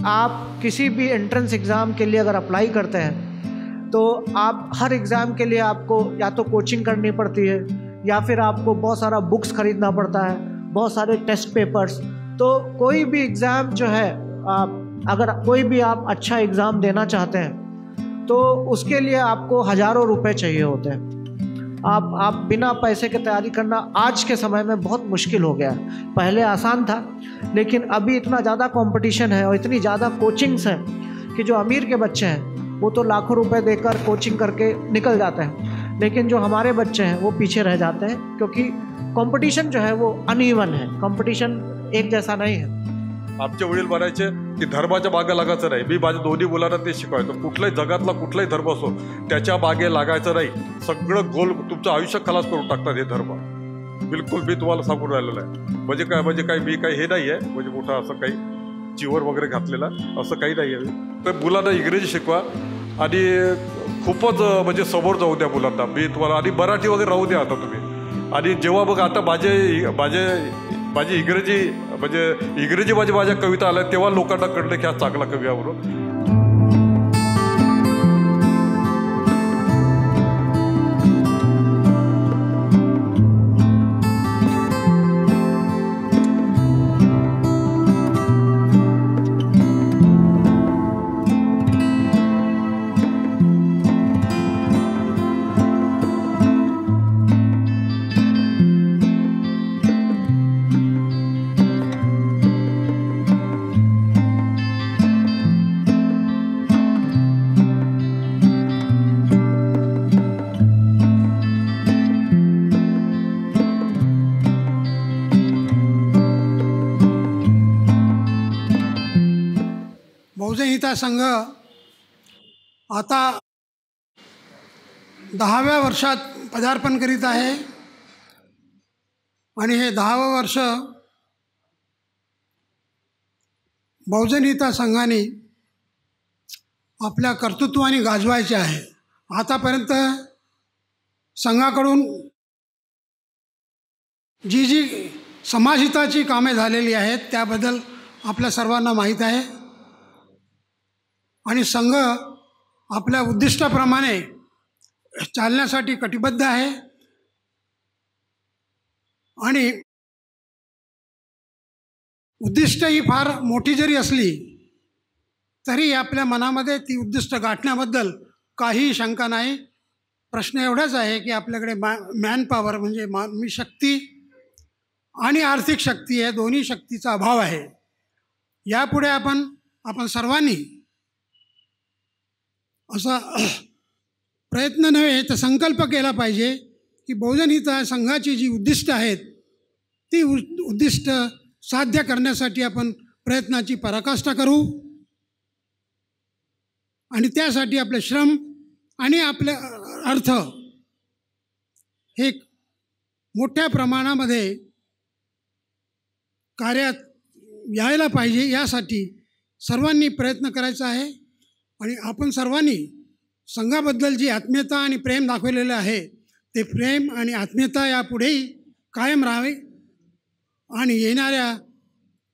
आप किसी भी एंट्रेंस एग्ज़ाम के लिए अगर अप्लाई करते हैं तो आप हर एग्ज़ाम के लिए आपको या तो कोचिंग करनी पड़ती है या फिर आपको बहुत सारा बुक्स खरीदना पड़ता है, बहुत सारे टेस्ट पेपर्स। तो कोई भी एग्ज़ाम जो है, अगर कोई भी आप अच्छा एग्ज़ाम देना चाहते हैं तो उसके लिए आपको हज़ारों रुपए चाहिए होते हैं। आप बिना पैसे के तैयारी करना आज के समय में बहुत मुश्किल हो गया है। पहले आसान था, लेकिन अभी इतना ज़्यादा कंपटीशन है और इतनी ज़्यादा कोचिंग्स हैं कि जो अमीर के बच्चे हैं वो तो लाखों रुपए देकर कोचिंग करके निकल जाते हैं, लेकिन जो हमारे बच्चे हैं वो पीछे रह जाते हैं, क्योंकि कंपटीशन जो है वो अनइवन है, कंपटीशन एक जैसा नहीं है। आमचे वडील म्हणायचे की धर्माच्या मागे लागायचं नाही। मी माझ्या दोन्ही मुलांना ते शिकवायचो, कुठल्याही जगातला कुठलाही धर्म असो त्याच्या मागे लागायचं नाही, सगळं गोल तुमचं आयुष्य खलास करून टाकतात हे धर्म। बिलकुल मी तुम्हाला सांगून राहिलेलं आहे। म्हणजे काय मी काही हे नाही आहे, म्हणजे मोठा असं काही चिवर वगैरे घातलेला असं काही नाही आहे। तर मुलांना इंग्रजी शिकवा आणि खूपच म्हणजे समोर जाऊ द्या मुलांना। मी तुम्हाला आणि मराठी वगैरे राहू द्या आता तुम्ही। आणि जेव्हा बघ आता माझी इंग्रजी माझ्या कविता आल्या तेव्हा लोकांना कळलं की हा चांगला कवी आहे म्हणून। बहुजन हिता संघ आता 10व्या वर्षात पदार्पण करीत आहे आणि हे 10वं वर्ष बहुजन हिता संघाने आपल्या कर्तृत्वाने गाजवायचे आहे। आतापर्यंत संघाकडून जी समाजहिताची कामे झालेली आहेत त्याबद्दल आपल्या सर्वांना माहीत आहे आणि संघ आपल्या उद्दिष्टाप्रमाणे चालण्यासाठी कटिबद्ध आहे आणि उद्दिष्ट ही फार मोठी जरी असली तरी आपल्या मनामध्ये ती उद्दिष्ट गाठण्याबद्दल काहीही शंका नाही। प्रश्न एवढाच आहे की आपल्याकडे मॅनपॉवर म्हणजे मानवी शक्ती आणि आर्थिक शक्ती या दोन्ही शक्तीचा अभाव आहे। यापुढे आपण सर्वांनी असा प्रयत्न नव्हे तर संकल्प केला पाहिजे की बहुजन हिता संघाची जी उद्दिष्ट आहेत ती उद्दिष्ट साध्य करण्यासाठी आपण प्रयत्नाची पराकाष्ठा करू आणि त्यासाठी आपले श्रम आणि आपले अर्थ हे मोठ्या प्रमाणामध्ये कार्यात यायला पाहिजे, यासाठी सर्वांनी प्रयत्न करायचा आहे। आणि आपण सर्वांनी संघाबद्दल जी आत्मीयता आणि प्रेम दाखवलेलं आहे ते प्रेम आणि आत्मीयता यापुढेही कायम राहावे आणि येणाऱ्या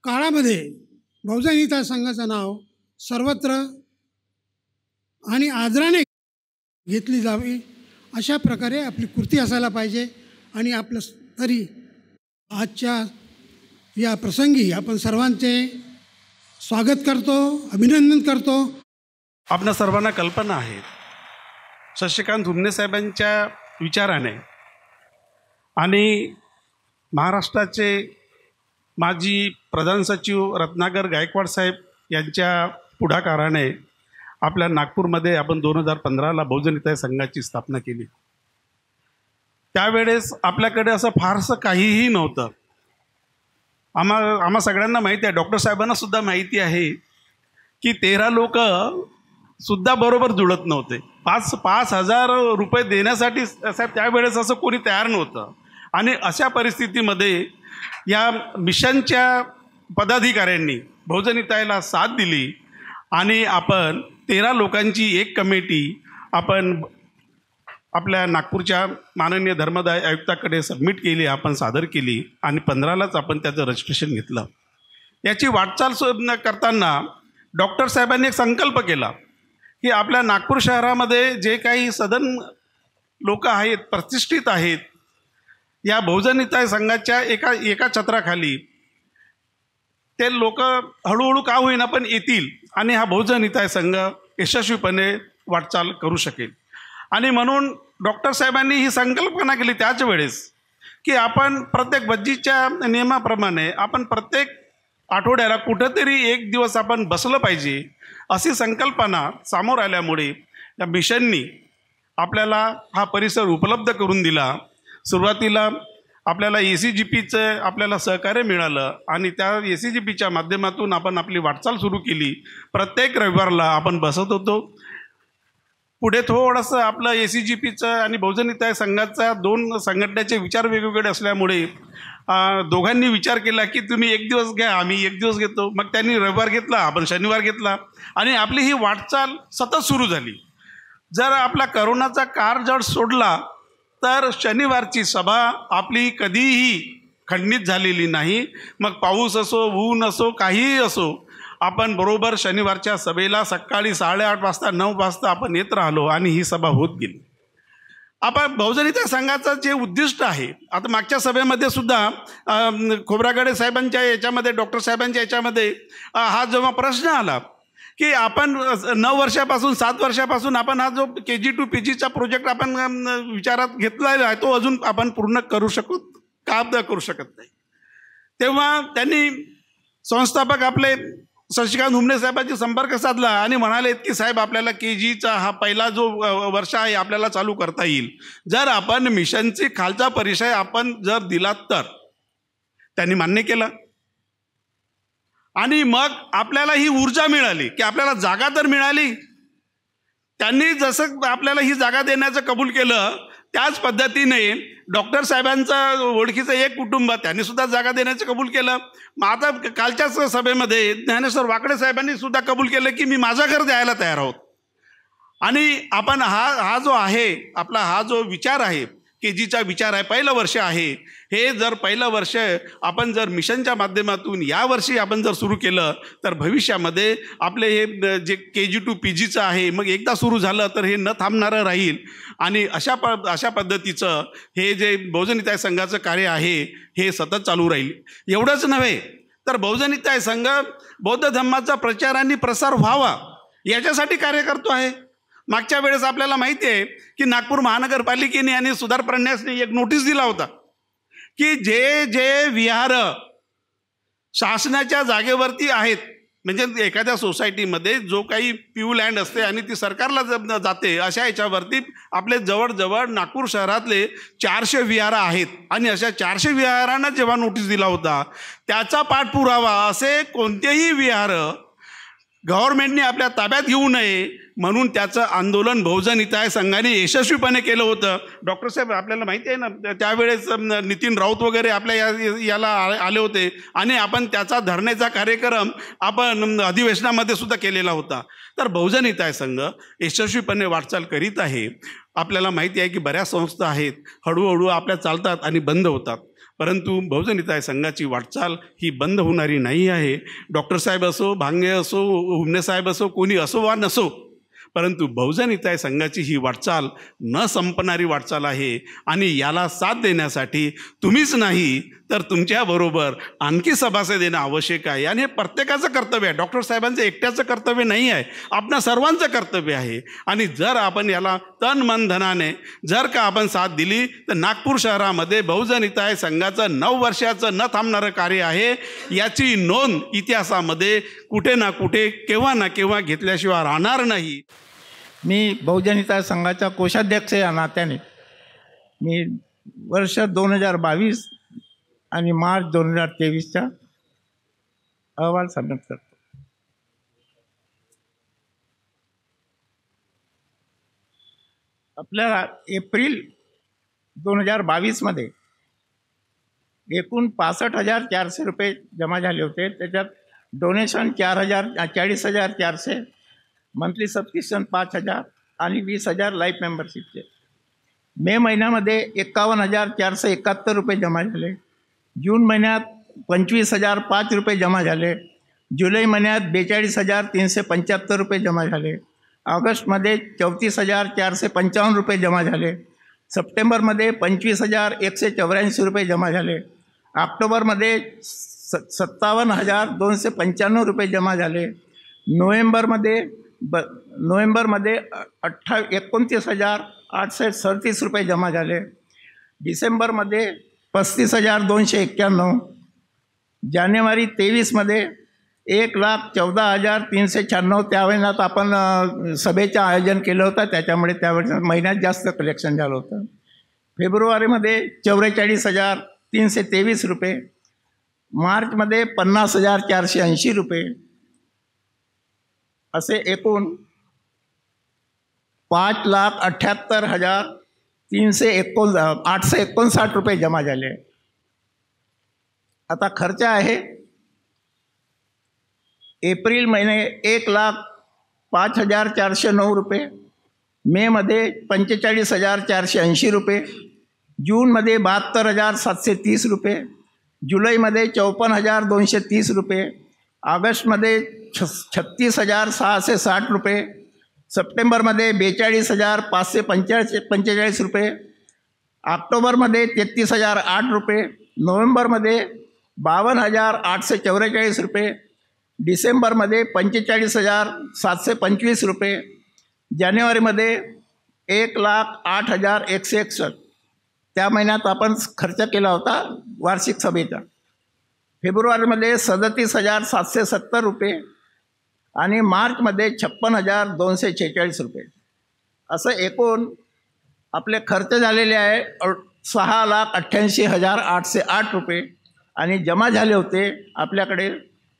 काळामध्ये बहुजन हिता संघाचं नाव सर्वत्र आणि आदराने घेतली जावी अशा प्रकारे आपली कृती असायला पाहिजे। आणि आपलं तरी आजच्या या प्रसंगी आपण सर्वांचे स्वागत करतो, अभिनंदन करतो। आपल्या सर्वांना कल्पना आहे शशिकांत हुमने साहेबांच्या विचाराने आणि महाराष्ट्राचे माजी प्रधान सचिव रत्नाकर गायकवाड साहेब यांच्या पुढाकाराने आपल्या नागपूरमध्ये आपण 2015ला बहुजन हिताय संघाची स्थापना केली। त्यावेळेस आपल्याकडे असं फारसं काहीही नव्हतं। आम्हा सगळ्यांना माहिती आहे, डॉक्टर साहेबांना सुद्धा माहिती आहे की 13 लोक सुद्धा बरोबर जुळत नव्हते। 5,000 रुपये देण्यासाठी साहेब त्यावेळेस असं कोणी तयार नव्हतं आणि अशा परिस्थितीमध्ये या मिशनच्या पदाधिकाऱ्यांनी बहुजन हितायला साथ दिली आणि आपण 13 लोकांची एक कमिटी आपण आपल्या नागपूरच्या माननीय धर्मदाय आयुक्ताकडे सबमिट केली, आपण सादर केली आणि 15लाच आपण त्याचं रजिस्ट्रेशन घेतलं। याची वाटचाल करताना डॉक्टर साहेबांनी एक संकल्प केला की आपल्या नागपूर शहरामध्ये जे काही सदन लोक आहेत, प्रतिष्ठित आहेत, या बहुजन हिताय संघाच्या एका छत्राखाली ते लोक हळूहळू का होईना पण येतील आणि हा बहुजन हिताय संघ यशस्वीपणे वाटचाल करू शकेल. आणि म्हणून डॉक्टर साहेबांनी ही संकल्पना केली त्याच वेळेस की आपण प्रत्येक भज्जीच्या नियमाप्रमाणे आपण प्रत्येक आठवड्याला कुठंतरी एक दिवस आपण बसलं पाहिजे, अशी संकल्पना समोर आल्यामुळे या मिशननी आपल्याला हा परिसर उपलब्ध करून दिला. सुरुवातीला आपल्याला ACGPचं आपल्याला सहकार्य मिळालं आणि त्या ACGPच्या माध्यमातून आपण आपली वाटचाल सुरू केली. प्रत्येक रविवारला आपण बसत होतो. पुढे थोडंसं आपलं ACGPचं आणि बहुजन हिताय संघाचा दोन संघटनेचे विचार वेगवेगळे असल्यामुळे दोघांनी विचार केला की तुम्ही एक दिवस घ्या, आम्ही एक दिवस घेतो. मग त्यांनी रविवार घेतला, आपण शनिवार घेतला आणि आपली ही वाटचाल सतत सुरू झाली. जर आपला करोनाचा काळ जर सोडला तर शनिवारची सभा आपली कधीही खंडित झालेली नाही. मग पाऊस असो, ऊन असो, काहीही असो, आपण बरोबर शनिवारच्या सभेला सकाळी 8:30 वाजता 9 वाजता आपण येत राहिलो आणि ही सभा होत गेली. आपण बहुजन हिताय संघाचं जे उद्दिष्ट आहे, आता मागच्या सभेमध्ये सुद्धा खोब्रागडे साहेबांच्या याच्यामध्ये, डॉक्टर साहेबांच्या याच्यामध्ये हा जेव्हा प्रश्न आला की आपण 9 वर्षापासून 7 वर्षापासून आपण हा जो KG to PGचा प्रोजेक्ट आपण विचारात घेतलेला आहे तो अजून आपण पूर्ण करू शकत नाही. तेव्हा त्यांनी संस्थापक आपले शशिकांत हुमणे साहेबांशी संपर्क साधला आणि म्हणाले की साहेब आपल्याला KGचा हा पहिला जो वर्ष आहे आपल्याला चालू करता येईल जर आपण मिशनची खालचा परिचय आपण जर दिला तर. त्यांनी मान्य केलं आणि मग आपल्याला ही ऊर्जा मिळाली की आपल्याला जागा तर मिळाली. त्यांनी जसं आपल्याला ही जागा देण्याचं कबूल केलं त्याच पद्धतीने डॉक्टर साहेबांचं ओळखीचं एक कुटुंब त्यांनी सुद्धा जागा देण्याचं कबूल केलं. मग आता कालच्याच सभेमध्ये ज्ञानेश्वर वाकडे साहेबांनी सुद्धा कबूल केलं की मी माझं घर द्यायला तयार आहोत. आणि आपण हा जो आहे आपला हा जो विचार आहे KGचा विचार आहे, पहिलं वर्ष आहे, हे जर पहिलं वर्ष आपण जर मिशनच्या माध्यमातून यावर्षी आपण जर सुरू केलं तर भविष्यामध्ये आपले हे जे KG to PGचं आहे मग एकदा सुरू झालं तर हे न थांबणारं राहील. आणि अशा पद्धतीचं हे जे बहुजन हिताय संघाचं कार्य आहे हे सतत चालू राहील. एवढंच नव्हे तर बहुजन हिताय संघ बौद्ध धर्माचा प्रचार आणि प्रसार व्हावा याच्यासाठी कार्य करतो आहे. मागच्या वेळेस आपल्याला माहिती आहे की नागपूर महानगरपालिकेने आणि सुधार प्रन्यासने एक नोटीस दिला होता की जे विहार शासनाच्या जागेवरती आहेत, म्हणजे एखाद्या सोसायटीमध्ये जो काही प्यू लँड असते आणि ती सरकारला जाते अशा याच्यावरती आपले जवळजवळ नागपूर शहरातले 400 विहार आहेत. आणि अशा 400 विहारांना जेव्हा नोटीस दिला होता त्याचा पाठपुरावा असे कोणतेही विहार गव्हर्नमेंटने आपल्या ताब्यात घेऊ नये म्हणून त्याचं आंदोलन बहुजन हिताय संघाने यशस्वीपणे केलं होतं. डॉक्टर साहेब आपल्याला माहिती आहे ना त्यावेळेस नितीन राऊत वगैरे आपल्या याला आले होते आणि आपण त्याचा धरण्याचा कार्यक्रम आपण अधिवेशनामध्ये सुद्धा केलेला होता. तर बहुजन हिताय संघ यशस्वीपणे वाटचाल करीत आहे. आपल्याला माहिती आहे की बऱ्याच संस्था आहेत हळूहळू आपल्या चालतात आणि बंद होतात, परंतु बहुजन हिताय संघाची वाटचाल ही बंद होणारी नाही आहे. डॉक्टर साहेब असो, भांगे असो, हुमणे साहेब असो, कोणी असो वा नसो, परंतु बहुजन हिताय संघाची ही वाटचाल न संपणारी वाटचाल आहे. आणि याला साथ देण्यासाठी तुम्हीच नाही तर तुमच्याबरोबर आणखी सभासद देणं आवश्यक आहे. आणि हे प्रत्येकाचं कर्तव्य आहे, डॉक्टर साहेबांचं एकट्याचं कर्तव्य नाही आहे, आपणा सर्वांचं कर्तव्य आहे. आणि जर आपण याला तन मन धनाने जर का आपण साथ दिली तर नागपूर शहरामध्ये बहुजन हिताय संघाचं 9 वर्षाचं न थांबणारं कार्य आहे. याची नोंद इतिहासामध्ये कुठे ना कुठे केव्हा ना केव्हा घेतल्याशिवाय राहणार नाही. मी बहुजन हिताय संघाचा कोषाध्यक्ष या नात्याने मी वर्ष 2022 आणि मार्च 2023चा अहवाल सबमिट करतो. आपल्याला एप्रिल 2022मध्ये एकूण 65,400 रुपये जमा झाले होते. त्याच्यात डोनेशन 40,400, मंथली सबस्क्रिप्शन 5,000 आणि 20,000 लाईफ मेंबरशिपचे. मे महिन्यामध्ये 51,471 रुपये जमा झाले. जून महिन्यात 25,005 रुपये जमा झाले. जुलै महिन्यात 42,375 रुपये जमा झाले. ऑगस्टमध्ये 34,455 रुपये जमा झाले. सप्टेंबरमध्ये 25,184 रुपये जमा झाले. ऑक्टोबरमध्ये 57,295 रुपये जमा झाले. नोव्हेंबरमध्ये 29,837 रुपये जमा झाले. डिसेंबरमध्ये 35,291. जानेवारी 23मध्ये 1,14,396. त्या महिन्यात आपण सभेचं आयोजन केलं होतं, त्याच्यामुळे त्यावेळेस महिन्यात जास्त कलेक्शन झालं होतं. फेब्रुवारीमध्ये 44,323 रुपये. मार्चमध्ये 50,480 रुपये. असे एकूण 5,78,859 रुपये जमा झाले. आता खर्च आहे. एप्रिल महिने 1,05,409 रुपये. मेमध्ये 45,480 रुपये. जूनमध्ये 72,730 रुपये. जुलैमध्ये 54,230 रुपये. ऑगस्टमध्ये 36,660 रुपये. सप्टेंबरमध्ये 42,545 रुपये. ऑक्टोबरमध्ये 33,008 रुपये. नोव्हेंबरमध्ये 52,844 रुपये. डिसेंबरमध्ये 45,725 रुपये. जानेवारीमध्ये 1,08,161. त्या महिन्यात आपण खर्च केला होता वार्षिक सभेचा. फेब्रुवारीमध्ये 37,770 रुपये आणि मार्चमध्ये 56,246 रुपये. असं एकूण आपले खर्च झालेले आहे 6,88,808 रुपये आणि जमा झाले होते आपल्याकडे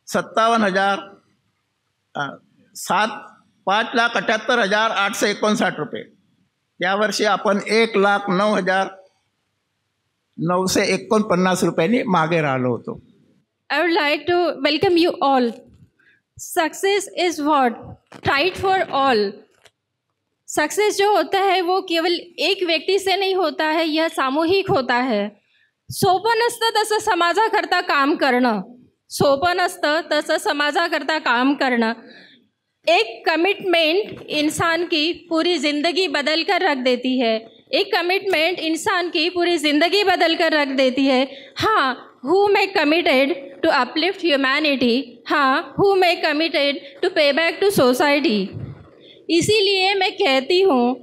5,78,859 रुपये. त्यावर्षी आपण 1,09,949 रुपयांनी मागे राहिलो होतो. I would like to welcome you all. Success is what? Right for all. Success जो होता है वो केवल एक व्यक्ति से नहीं होता है, यह सामूहिक होता है. सोपं नसतं तसं समाजाकरता काम करणं. सोपं नसतं तसं समाजाकरता काम करणं. एक कमिटमेंट इंसान की पूरी ज़िंदगी बदल कर रख देती है. एक कमिटमेंट इंसान की पूरी ज़िंदगी बदल कर रख देती है. हाँ, who may committed to uplift humanity. हाँ, who may committed to pay back to society. इसीलिए मैं कहती हूँ,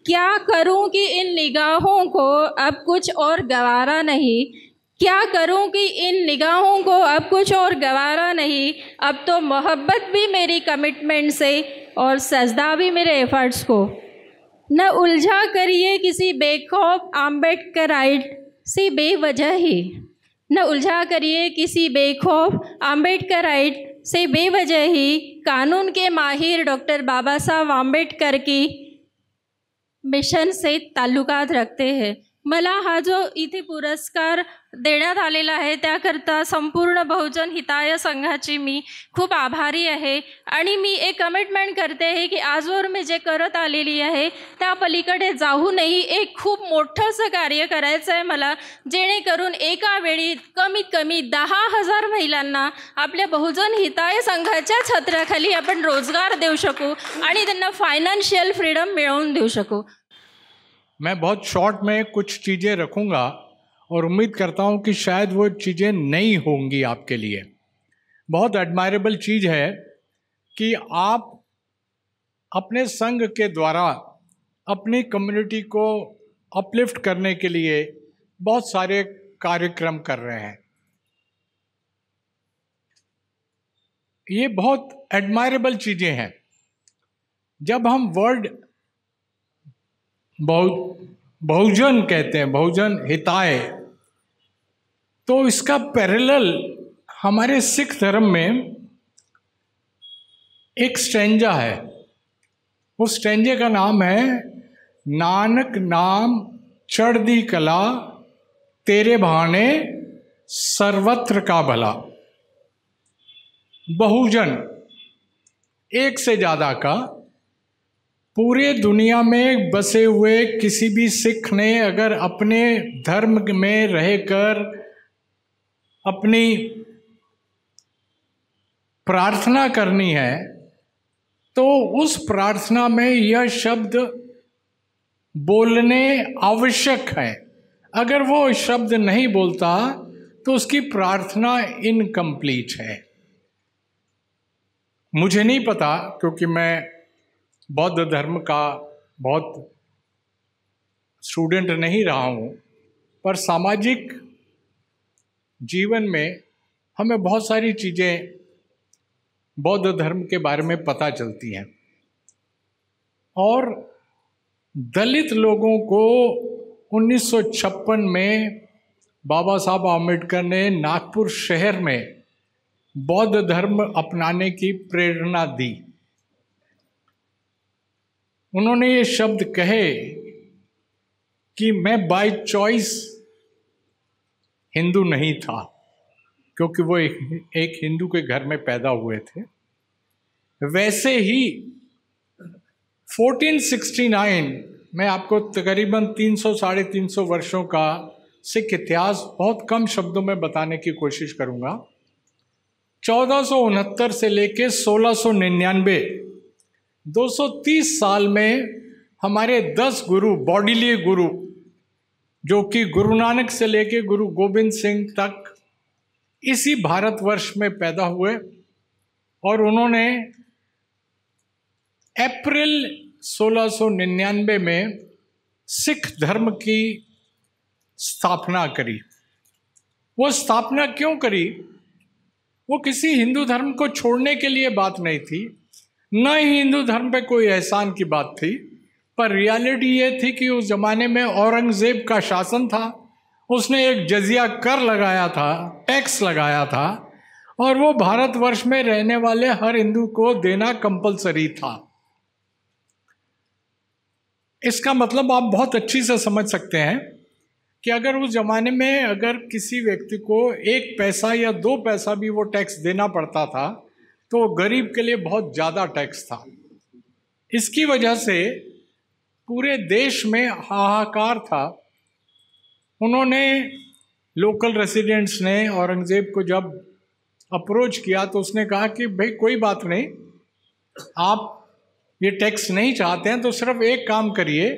क्या करूँ कि इन निगाहों को अब कुछ और गवारा नहीं. क्या करूं कि इन निगाहों को अब कुछ और गवारा नहीं. अब तो मोहब्बत भी मेरी कमिटमेंट से और सजदा भी मेरे एफर्ट्स को. न उलझा करिए किसी बेखौफ आम्बेडकराइट से बेवजह ही. न उलझा करिए किसी बेखौफ आम्बेडकराइट से बेवजह ही. कानून के माहिर डॉक्टर बाबा साहब आम्बेडकर की मिशन से ताल्लुकात रखते हैं. मला हा जो इथे पुरस्कार देण्यात आलेला आहे त्याकरता संपूर्ण बहुजन हिताय संघाची मी खूप आभारी आहे. आणि मी एक कमिटमेंट करते आहे की आजवर मी जे करत आलेली आहे त्या पलीकडे जाऊनही एक खूप मोठंसं कार्य करायचं आहे मला, जेणेकरून एका वेळी कमीत कमी 10,000 महिलांना आपल्या बहुजन हिताय संघाच्या छत्राखाली आपण रोजगार देऊ शकू आणि त्यांना फायनान्शियल फ्रीडम मिळवून देऊ शकू. मैं बहुत शॉर्ट में कुछ चीज़ें रखूँगा और उम्मीद करता हूँ कि शायद वो चीज़ें नई होंगी आपके लिए. बहुत एडमायरेबल चीज़ है कि आप अपने संघ के द्वारा अपनी कम्युनिटी को अपलिफ्ट करने के लिए बहुत सारे कार्यक्रम कर रहे हैं. ये बहुत एडमायरेबल चीज़ें हैं. जब हम वर्ड बहुजन कहते हैं, बहुजन हिताय, तो इसका पैरेलल हमारे सिख धर्म में एक स्टैंजा है. उस स्टैंजे का नाम है नानक नाम चढ़दी कला तेरे बहाने सर्वत्र का भला. बहुजन एक से ज़्यादा का, पूरे दुनिया में बसे हुए किसी भी सिख ने अगर अपने धर्म में रहकर अपनी प्रार्थना करनी है तो उस प्रार्थना में यह शब्द बोलने आवश्यक है। अगर वो शब्द नहीं बोलता तो उसकी प्रार्थना इनकम्प्लीट है। मुझे नहीं पता, क्योंकि मैं बौद्ध धर्म का बहुत स्टूडेंट नहीं रहा हूँ, पर सामाजिक जीवन में हमें बहुत सारी चीज़ें बौद्ध धर्म के बारे में पता चलती हैं। और दलित लोगों को 1956 में बाबा साहब आम्बेडकर ने नागपुर शहर में बौद्ध धर्म अपनाने की प्रेरणा दी। उन्होंने ये शब्द कहे कि मैं बाय चॉइस हिंदू नहीं था, क्योंकि वो एक हिंदू के घर में पैदा हुए थे। वैसे ही 1469 मैं आपको तकरीबन 300-350 वर्षों का सिख इतिहास बहुत कम शब्दों में बताने की कोशिश करूंगा। 1469 से लेके 1699, 230 साल में हमारे 10 गुरु, बॉडीली गुरु, जो कि गुरु नानक से लेके गुरु गोविंद सिंह तक इसी भारतवर्ष में पैदा हुए, और उन्होंने अप्रैल 1699 में सिख धर्म की स्थापना करी। वो स्थापना क्यों करी? वो किसी हिंदू धर्म को छोड़ने के लिए बात नहीं थी, न ही हिंदू धर्म पे कोई एहसान की बात थी, पर रियलिटी ये थी कि उस जमाने में औरंगजेब का शासन था। उसने एक जजिया कर लगाया था, टैक्स लगाया था, और वो भारतवर्ष में रहने वाले हर हिंदू को देना कंपलसरी था। इसका मतलब आप बहुत अच्छी से समझ सकते हैं कि अगर उस जमाने में अगर किसी व्यक्ति को 1 पैसा या 2 पैसा भी वो टैक्स देना पड़ता था तो गरीब के लिए बहुत ज़्यादा टैक्स था। इसकी वजह से पूरे देश में हाहाकार था। उन्होंने, लोकल रेसिडेंट्स ने औरंगजेब को जब अप्रोच किया तो उसने कहा कि भाई कोई बात नहीं, आप ये टैक्स नहीं चाहते हैं तो सिर्फ एक काम करिए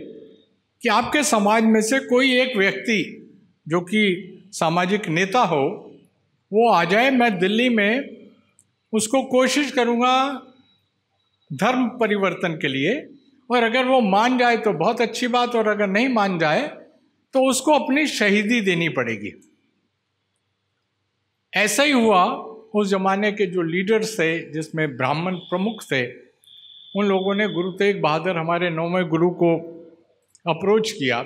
कि आपके समाज में से कोई एक व्यक्ति जो कि सामाजिक नेता हो वो आ जाए, मैं दिल्ली में उसको कोशिश करूँगा धर्म परिवर्तन के लिए, और अगर वो मान जाए तो बहुत अच्छी बात, और अगर नहीं मान जाए तो उसको अपनी शहीदी देनी पड़ेगी। ऐसा ही हुआ। उस जमाने के जो लीडर्स थे, जिसमें ब्राह्मण प्रमुख थे, उन लोगों ने गुरु तेग बहादुर, हमारे 9वें गुरु को अप्रोच किया।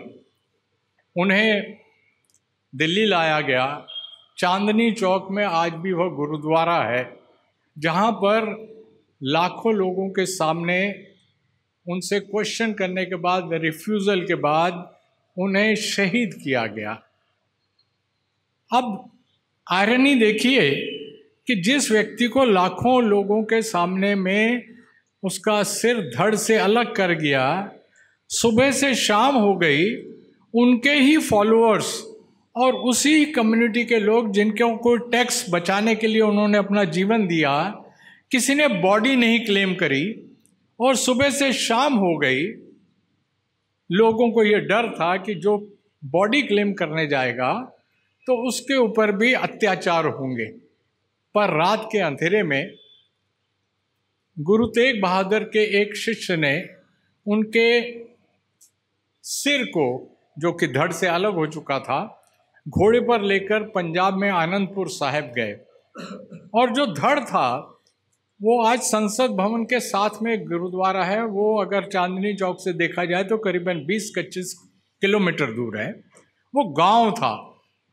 उन्हें दिल्ली लाया गया। चांदनी चौक में आज भी वह गुरुद्वारा है जहाँ पर लाखों लोगों के सामने उनसे क्वेश्चन करने के बाद, रिफ्यूज़ल के बाद उन्हें शहीद किया गया। अब आयरनी देखिए कि जिस व्यक्ति को लाखों लोगों के सामने में उसका सिर धड़ से अलग कर गया, सुबह से शाम हो गई, उनके ही फॉलोअर्स और उसी कम्युनिटी के लोग जिनको को टैक्स बचाने के लिए उन्होंने अपना जीवन दिया, किसी ने बॉडी नहीं क्लेम करी, और सुबह से शाम हो गई। लोगों को ये डर था कि जो बॉडी क्लेम करने जाएगा तो उसके ऊपर भी अत्याचार होंगे। पर रात के अंधेरे में गुरु तेग बहादुर के एक शिष्य ने उनके सिर को, जो कि धड़ से अलग हो चुका था, घोड़े पर लेकर पंजाब में आनंदपुर साहिब गए, और जो धड़ था वो आज संसद भवन के साथ में गुरुद्वारा है। वो अगर चांदनी चौक से देखा जाए तो करीबन 20-25 किलोमीटर दूर है। वो गांव था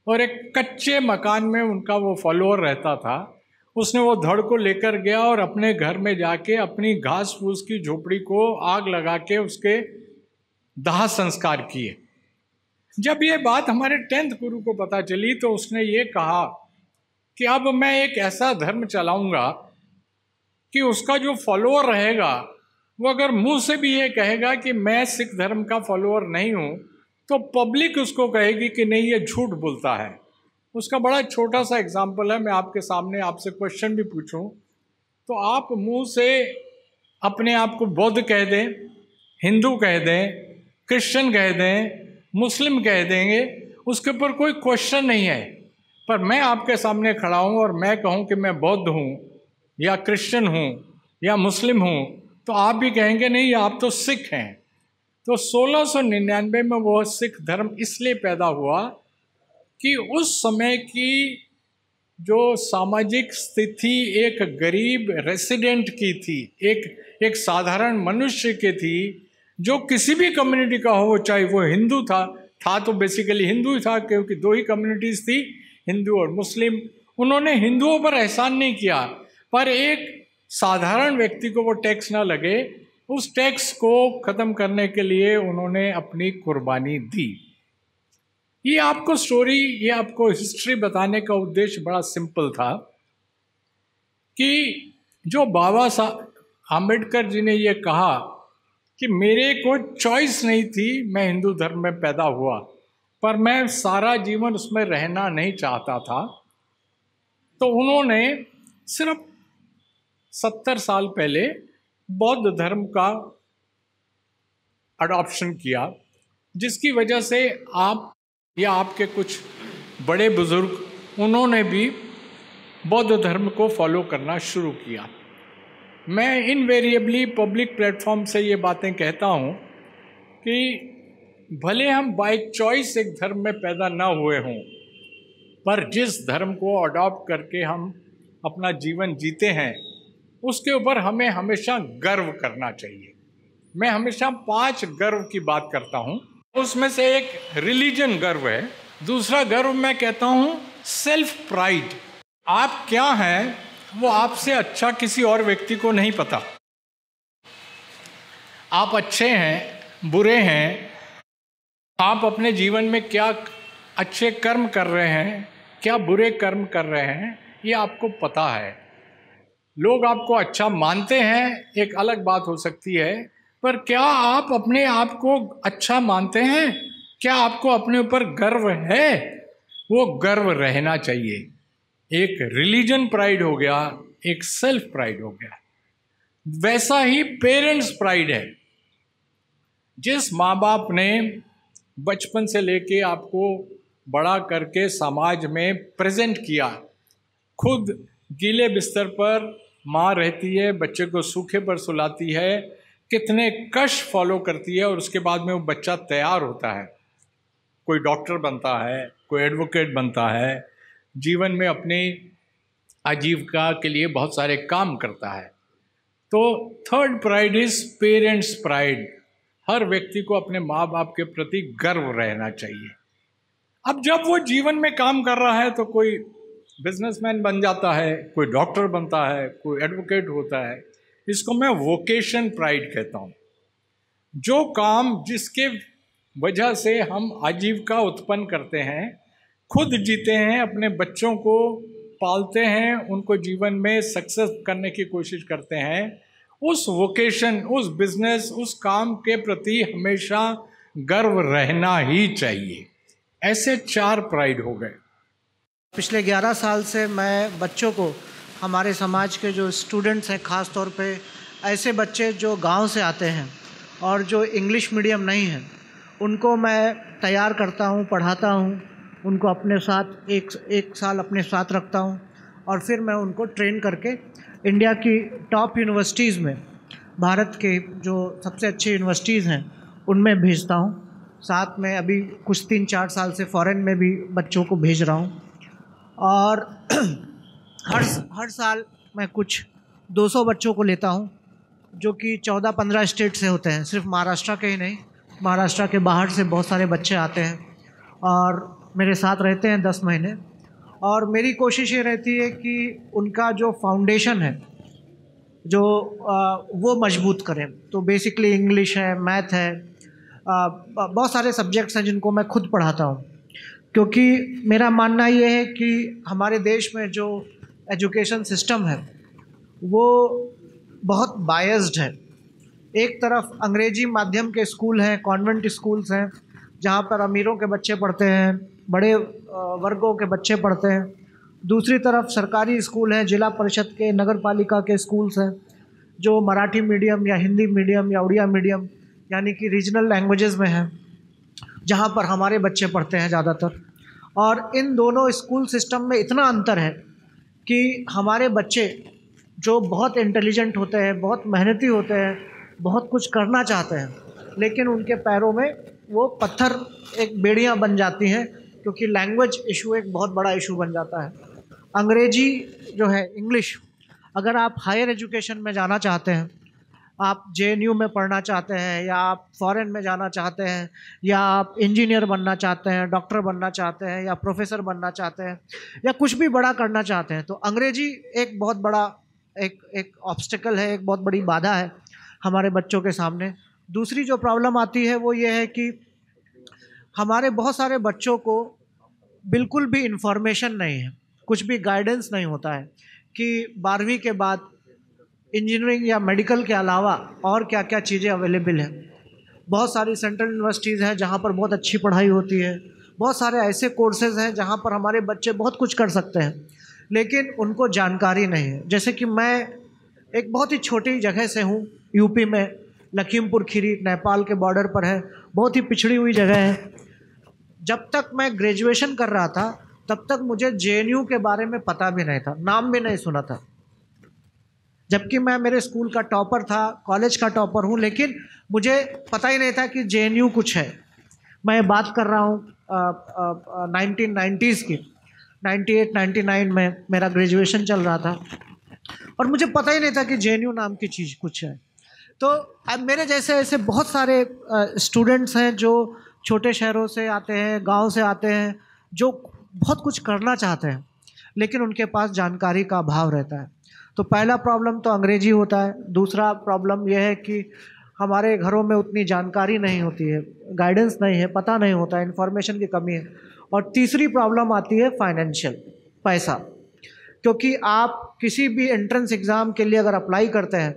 और एक कच्चे मकान में उनका वो फॉलोअर रहता था। उसने वो धड़ को लेकर गया और अपने घर में जाके अपनी घास फूस की झोपड़ी को आग लगा के उसके दाह संस्कार किए। जब ये बात हमारे 10th गुरु को पता चली तो उसने ये कहा कि अब मैं एक ऐसा धर्म चलाऊंगा कि उसका जो फॉलोअर रहेगा वो अगर मुंह से भी ये कहेगा कि मैं सिख धर्म का फॉलोअर नहीं हूँ तो पब्लिक उसको कहेगी कि नहीं, ये झूठ बोलता है। उसका बड़ा छोटा सा एग्जाम्पल है, मैं आपके सामने आपसे क्वेश्चन भी पूछूं तो आप मुंह से अपने आप को बौद्ध कह दें, हिंदू कह दें, क्रिश्चियन कह दें, मुस्लिम कह देंगे, उसके ऊपर कोई क्वेश्चन नहीं है। पर मैं आपके सामने खड़ा हूँ और मैं कहूँ कि मैं बौद्ध हूँ या क्रिश्चियन हूँ या मुस्लिम हूँ, तो आप भी कहेंगे नहीं आप तो सिख हैं। तो 1699 में वो सिख धर्म इसलिए पैदा हुआ कि उस समय की जो सामाजिक स्थिति एक गरीब रेसिडेंट की थी, एक साधारण मनुष्य की थी, जो किसी भी कम्युनिटी का हो, चाहे वो हिंदू था तो बेसिकली हिंदू ही था, क्योंकि दो ही कम्युनिटीज़ थी, हिंदू और मुस्लिम। उन्होंने हिंदुओं पर एहसान नहीं किया, पर एक साधारण व्यक्ति को वो टैक्स ना लगे, उस टैक्स को ख़त्म करने के लिए उन्होंने अपनी कुर्बानी दी। ये आपको स्टोरी, ये आपको हिस्ट्री बताने का उद्देश्य बड़ा सिंपल था कि जो बाबा साहब आम्बेडकर जी ने ये कहा कि मेरे को चॉइस नहीं थी, मैं हिंदू धर्म में पैदा हुआ, पर मैं सारा जीवन उसमें रहना नहीं चाहता था। तो उन्होंने सिर्फ 70 साल पहले बौद्ध धर्म का अडॉप्शन किया, जिसकी वजह से आप या आपके कुछ बड़े बुजुर्ग उन्होंने भी बौद्ध धर्म को फॉलो करना शुरू किया। मैं इनवेरिएबली पब्लिक प्लेटफॉर्म से ये बातें कहता हूँ कि भले हम बाय चॉइस एक धर्म में पैदा ना हुए हों, पर जिस धर्म को अडॉप्ट करके हम अपना जीवन जीते हैं उसके ऊपर हमें हमेशा गर्व करना चाहिए। मैं हमेशा 5 गर्व की बात करता हूँ, उसमें से एक रिलीजन गर्व है, दूसरा गर्व मैं कहता हूँ सेल्फ प्राइड। आप क्या हैं वो आपसे अच्छा किसी और व्यक्ति को नहीं पता। आप अच्छे हैं, बुरे हैं, आप अपने जीवन में क्या अच्छे कर्म कर रहे हैं, क्या बुरे कर्म कर रहे हैं, ये आपको पता है। लोग आपको अच्छा मानते हैं, एक अलग बात हो सकती है, पर क्या आप अपने आप को अच्छा मानते हैं? क्या आपको अपने ऊपर गर्व है? वो गर्व रहना चाहिए। एक रिलीजन प्राइड हो गया, एक सेल्फ प्राइड हो गया। वैसा ही पेरेंट्स प्राइड है। जिस माँ बाप ने बचपन से लेके आपको बड़ा करके समाज में प्रेजेंट किया, खुद गीले बिस्तर पर माँ रहती है, बच्चे को सूखे पर सुलाती है, कितने कष्ट फॉलो करती है, और उसके बाद में वो बच्चा तैयार होता है, कोई डॉक्टर बनता है, कोई एडवोकेट बनता है, जीवन में अपनी आजीविका के लिए बहुत सारे काम करता है। तो third pride is parents pride. हर व्यक्ति को अपने माँ बाप के प्रति गर्व रहना चाहिए। अब जब वो जीवन में काम कर रहा है तो कोई बिजनेसमैन बन जाता है, कोई डॉक्टर बनता है, कोई एडवोकेट होता है, इसको मैं वोकेशन प्राइड कहता हूँ। जो काम जिसके वजह से हम आजीविका उत्पन्न करते हैं, खुद जीते हैं, अपने बच्चों को पालते हैं, उनको जीवन में सक्सेस करने की कोशिश करते हैं, उस वोकेशन, उस बिजनेस, उस काम के प्रति हमेशा गर्व रहना ही चाहिए। ऐसे 4 प्राइड हो गए। पिछले 11 साल से मैं बच्चों को, हमारे समाज के जो स्टूडेंट्स हैं, ख़ास तौर पे ऐसे बच्चे जो गांव से आते हैं और जो इंग्लिश मीडियम नहीं हैं, उनको मैं तैयार करता हूँ, पढ़ाता हूँ, उनको अपने साथ एक साल अपने साथ रखता हूँ, और फिर मैं उनको ट्रेन करके इंडिया की टॉप यूनिवर्सिटीज़ में, भारत के जो सबसे अच्छी यूनिवर्सिटीज़ हैं उनमें भेजता हूँ। साथ में अभी कुछ 3-4 साल से फ़ॉरेन में भी बच्चों को भेज रहा हूँ, और हर साल मैं कुछ 200 बच्चों को लेता हूँ, जो कि 14-15 स्टेट से होते हैं, सिर्फ महाराष्ट्र के ही नहीं, महाराष्ट्र के बाहर से बहुत सारे बच्चे आते हैं और मेरे साथ रहते हैं 10 महीने। और मेरी कोशिश ये रहती है कि उनका जो फाउंडेशन है जो वो मजबूत करें। तो बेसिकली इंग्लिश है, मैथ है, बहुत सारे सब्जेक्ट्स हैं जिनको मैं खुद पढ़ाता हूँ, क्योंकि मेरा मानना ये है कि हमारे देश में जो एजुकेशन सिस्टम है वो बहुत बायस्ड है। एक तरफ अंग्रेजी माध्यम के स्कूल हैं, कॉन्वेंट स्कूल्स हैं, जहाँ पर अमीरों के बच्चे पढ़ते हैं, बड़े वर्गों के बच्चे पढ़ते हैं, दूसरी तरफ सरकारी स्कूल हैं, जिला परिषद के, नगर पालिका के स्कूल्स हैं जो मराठी मीडियम या हिंदी मीडियम या उड़िया मीडियम यानी कि रीजनल लैंग्वेजेस में हैं, जहाँ पर हमारे बच्चे पढ़ते हैं ज़्यादातर। और इन दोनों स्कूल सिस्टम में इतना अंतर है कि हमारे बच्चे जो बहुत इंटेलिजेंट होते हैं, बहुत मेहनती होते हैं, बहुत कुछ करना चाहते हैं, लेकिन उनके पैरों में वो पत्थर एक बेड़ियाँ बन जाती हैं, क्योंकि लैंग्वेज इशू एक बहुत बड़ा इशू बन जाता है। अंग्रेजी जो है, इंग्लिश, अगर आप हायर एजुकेशन में जाना चाहते हैं, आप JNU में पढ़ना चाहते हैं, या आप फॉरेन में जाना चाहते हैं, या आप इंजीनियर बनना चाहते हैं, डॉक्टर बनना चाहते हैं, या प्रोफेसर बनना चाहते हैं, या कुछ भी बड़ा करना चाहते हैं, तो अंग्रेजी एक बहुत बड़ा एक ऑब्स्टिकल है, एक बहुत बड़ी बाधा है हमारे बच्चों के सामने। दूसरी जो प्रॉब्लम आती है वो ये है कि हमारे बहुत सारे बच्चों को बिल्कुल भी इंफॉर्मेशन नहीं है, कुछ भी गाइडेंस नहीं होता है कि 12वीं के बाद इंजीनियरिंग या मेडिकल के अलावा और क्या क्या चीज़ें अवेलेबल हैं। बहुत सारी सेंट्रल यूनिवर्सिटीज़ हैं जहाँ पर बहुत अच्छी पढ़ाई होती है, बहुत सारे ऐसे कोर्सेज़ हैं जहाँ पर हमारे बच्चे बहुत कुछ कर सकते हैं, लेकिन उनको जानकारी नहीं है। जैसे कि मैं एक बहुत ही छोटी जगह से हूँ, यूपी में, लखीमपुर खीरी, नेपाल के बॉर्डर पर है, बहुत ही पिछड़ी हुई जगह है। जब तक मैं ग्रेजुएशन कर रहा था तब तक मुझे JNU के बारे में पता भी नहीं था, नाम भी नहीं सुना था, जबकि मैं मेरे स्कूल का टॉपर था, कॉलेज का टॉपर हूँ, लेकिन मुझे पता ही नहीं था कि JNU कुछ है। मैं बात कर रहा हूँ 1990s की, 98-99 में मेरा ग्रेजुएशन चल रहा था और मुझे पता ही नहीं था कि JNU नाम की चीज़ कुछ है। तो अब मेरे जैसे ऐसे बहुत सारे स्टूडेंट्स हैं जो छोटे शहरों से आते हैं, गांव से आते हैं, जो बहुत कुछ करना चाहते हैं, लेकिन उनके पास जानकारी का अभाव रहता है। तो पहला प्रॉब्लम तो अंग्रेजी होता है। दूसरा प्रॉब्लम यह है कि हमारे घरों में उतनी जानकारी नहीं होती है, गाइडेंस नहीं है, पता नहीं होता है, इन्फॉर्मेशन की कमी है। और तीसरी प्रॉब्लम आती है फाइनेंशियल, पैसा, क्योंकि आप किसी भी एंट्रेंस एग्ज़ाम के लिए अगर अप्लाई करते हैं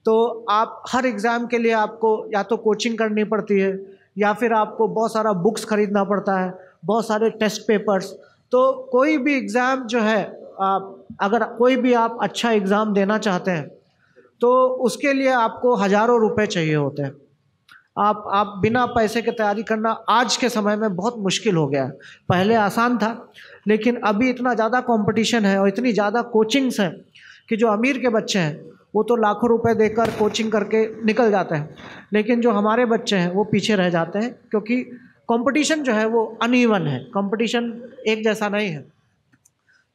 तो आप हर एग्ज़ाम के लिए आपको या तो कोचिंग करनी पड़ती है, या फिर आपको बहुत सारा बुक्स खरीदना पड़ता है, बहुत सारे टेस्ट पेपर्स। तो कोई भी एग्ज़ाम जो है, अगर कोई भी आप अच्छा एग्ज़ाम देना चाहते हैं तो उसके लिए आपको हज़ारों रुपए चाहिए होते हैं। आप बिना पैसे के तैयारी करना आज के समय में बहुत मुश्किल हो गया है। पहले आसान था, लेकिन अभी इतना ज़्यादा कंपटीशन है और इतनी ज़्यादा कोचिंग्स हैं कि जो अमीर के बच्चे हैं वो तो लाखों रुपए देकर कोचिंग करके निकल जाते हैं, लेकिन जो हमारे बच्चे हैं वो पीछे रह जाते हैं, क्योंकि कंपटीशन जो है वो अनइवन है, कंपटीशन एक जैसा नहीं है।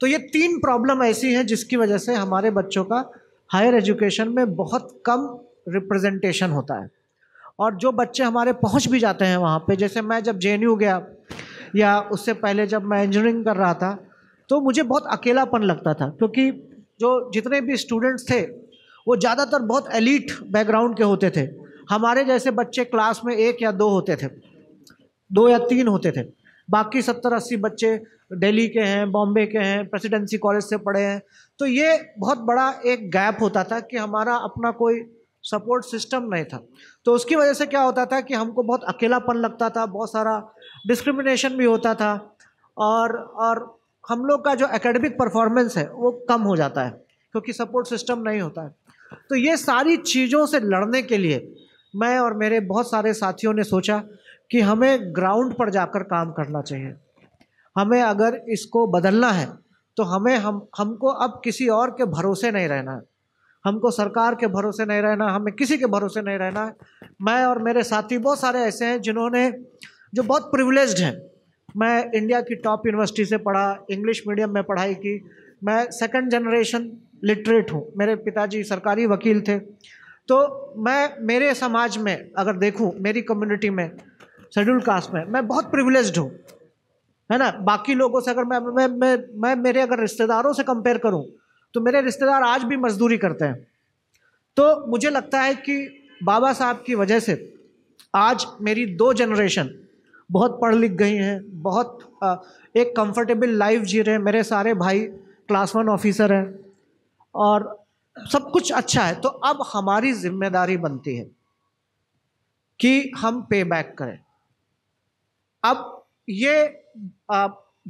तो ये 3 प्रॉब्लम ऐसी हैं जिसकी वजह से हमारे बच्चों का हायर एजुकेशन में बहुत कम रिप्रेजेंटेशन होता है। और जो बच्चे हमारे पहुंच भी जाते हैं वहाँ पे, जैसे मैं जब JNU गया या उससे पहले जब मैं इंजीनियरिंग कर रहा था, तो मुझे बहुत अकेलापन लगता था, क्योंकि जो जितने भी स्टूडेंट्स थे वो ज़्यादातर बहुत एलीट बैकग्राउंड के होते थे। हमारे जैसे बच्चे क्लास में 1 या 2 होते थे, 2 या 3 होते थे, बाकी 70-80 बच्चे दिल्ली के हैं, बॉम्बे के हैं, प्रेसिडेंसी कॉलेज से पढ़े हैं। तो ये बहुत बड़ा एक गैप होता था कि हमारा अपना कोई सपोर्ट सिस्टम नहीं था। तो उसकी वजह से क्या होता था कि हमको बहुत अकेलापन लगता था, बहुत सारा डिस्क्रिमिनेशन भी होता था, और हम लोग का जो एकेडमिक परफॉर्मेंस है वो कम हो जाता है, क्योंकि सपोर्ट सिस्टम नहीं होता है। तो ये सारी चीज़ों से लड़ने के लिए मैं और मेरे बहुत सारे साथियों ने सोचा कि हमें ग्राउंड पर जाकर काम करना चाहिए। हमें अगर इसको बदलना है तो हमको अब किसी और के भरोसे नहीं रहना है, हमको सरकार के भरोसे नहीं रहना, हमें किसी के भरोसे नहीं रहना है। मैं और मेरे साथी बहुत सारे ऐसे हैं जो बहुत प्रिविलेज्ड हैं। मैं इंडिया की टॉप यूनिवर्सिटी से पढ़ा, इंग्लिश मीडियम में पढ़ाई की, मैं 2nd जनरेशन लिटरेट हूँ, मेरे पिताजी सरकारी वकील थे। तो मेरे समाज में अगर देखूँ, मेरी कम्युनिटी में, शेड्यूल कास्ट में, मैं बहुत प्रिविलेज्ड हूँ, है ना। बाकी लोगों से अगर मैं मेरे अगर रिश्तेदारों से कंपेयर करूँ तो मेरे रिश्तेदार आज भी मजदूरी करते हैं। तो मुझे लगता है कि बाबा साहब की वजह से आज मेरी 2 जनरेशन बहुत पढ़ लिख गई हैं, बहुत एक कंफर्टेबल लाइफ जी रहे हैं। मेरे सारे भाई क्लास 1 ऑफिसर हैं और सब कुछ अच्छा है। तो अब हमारी जिम्मेदारी बनती है कि हम पे बैक करें। अब ये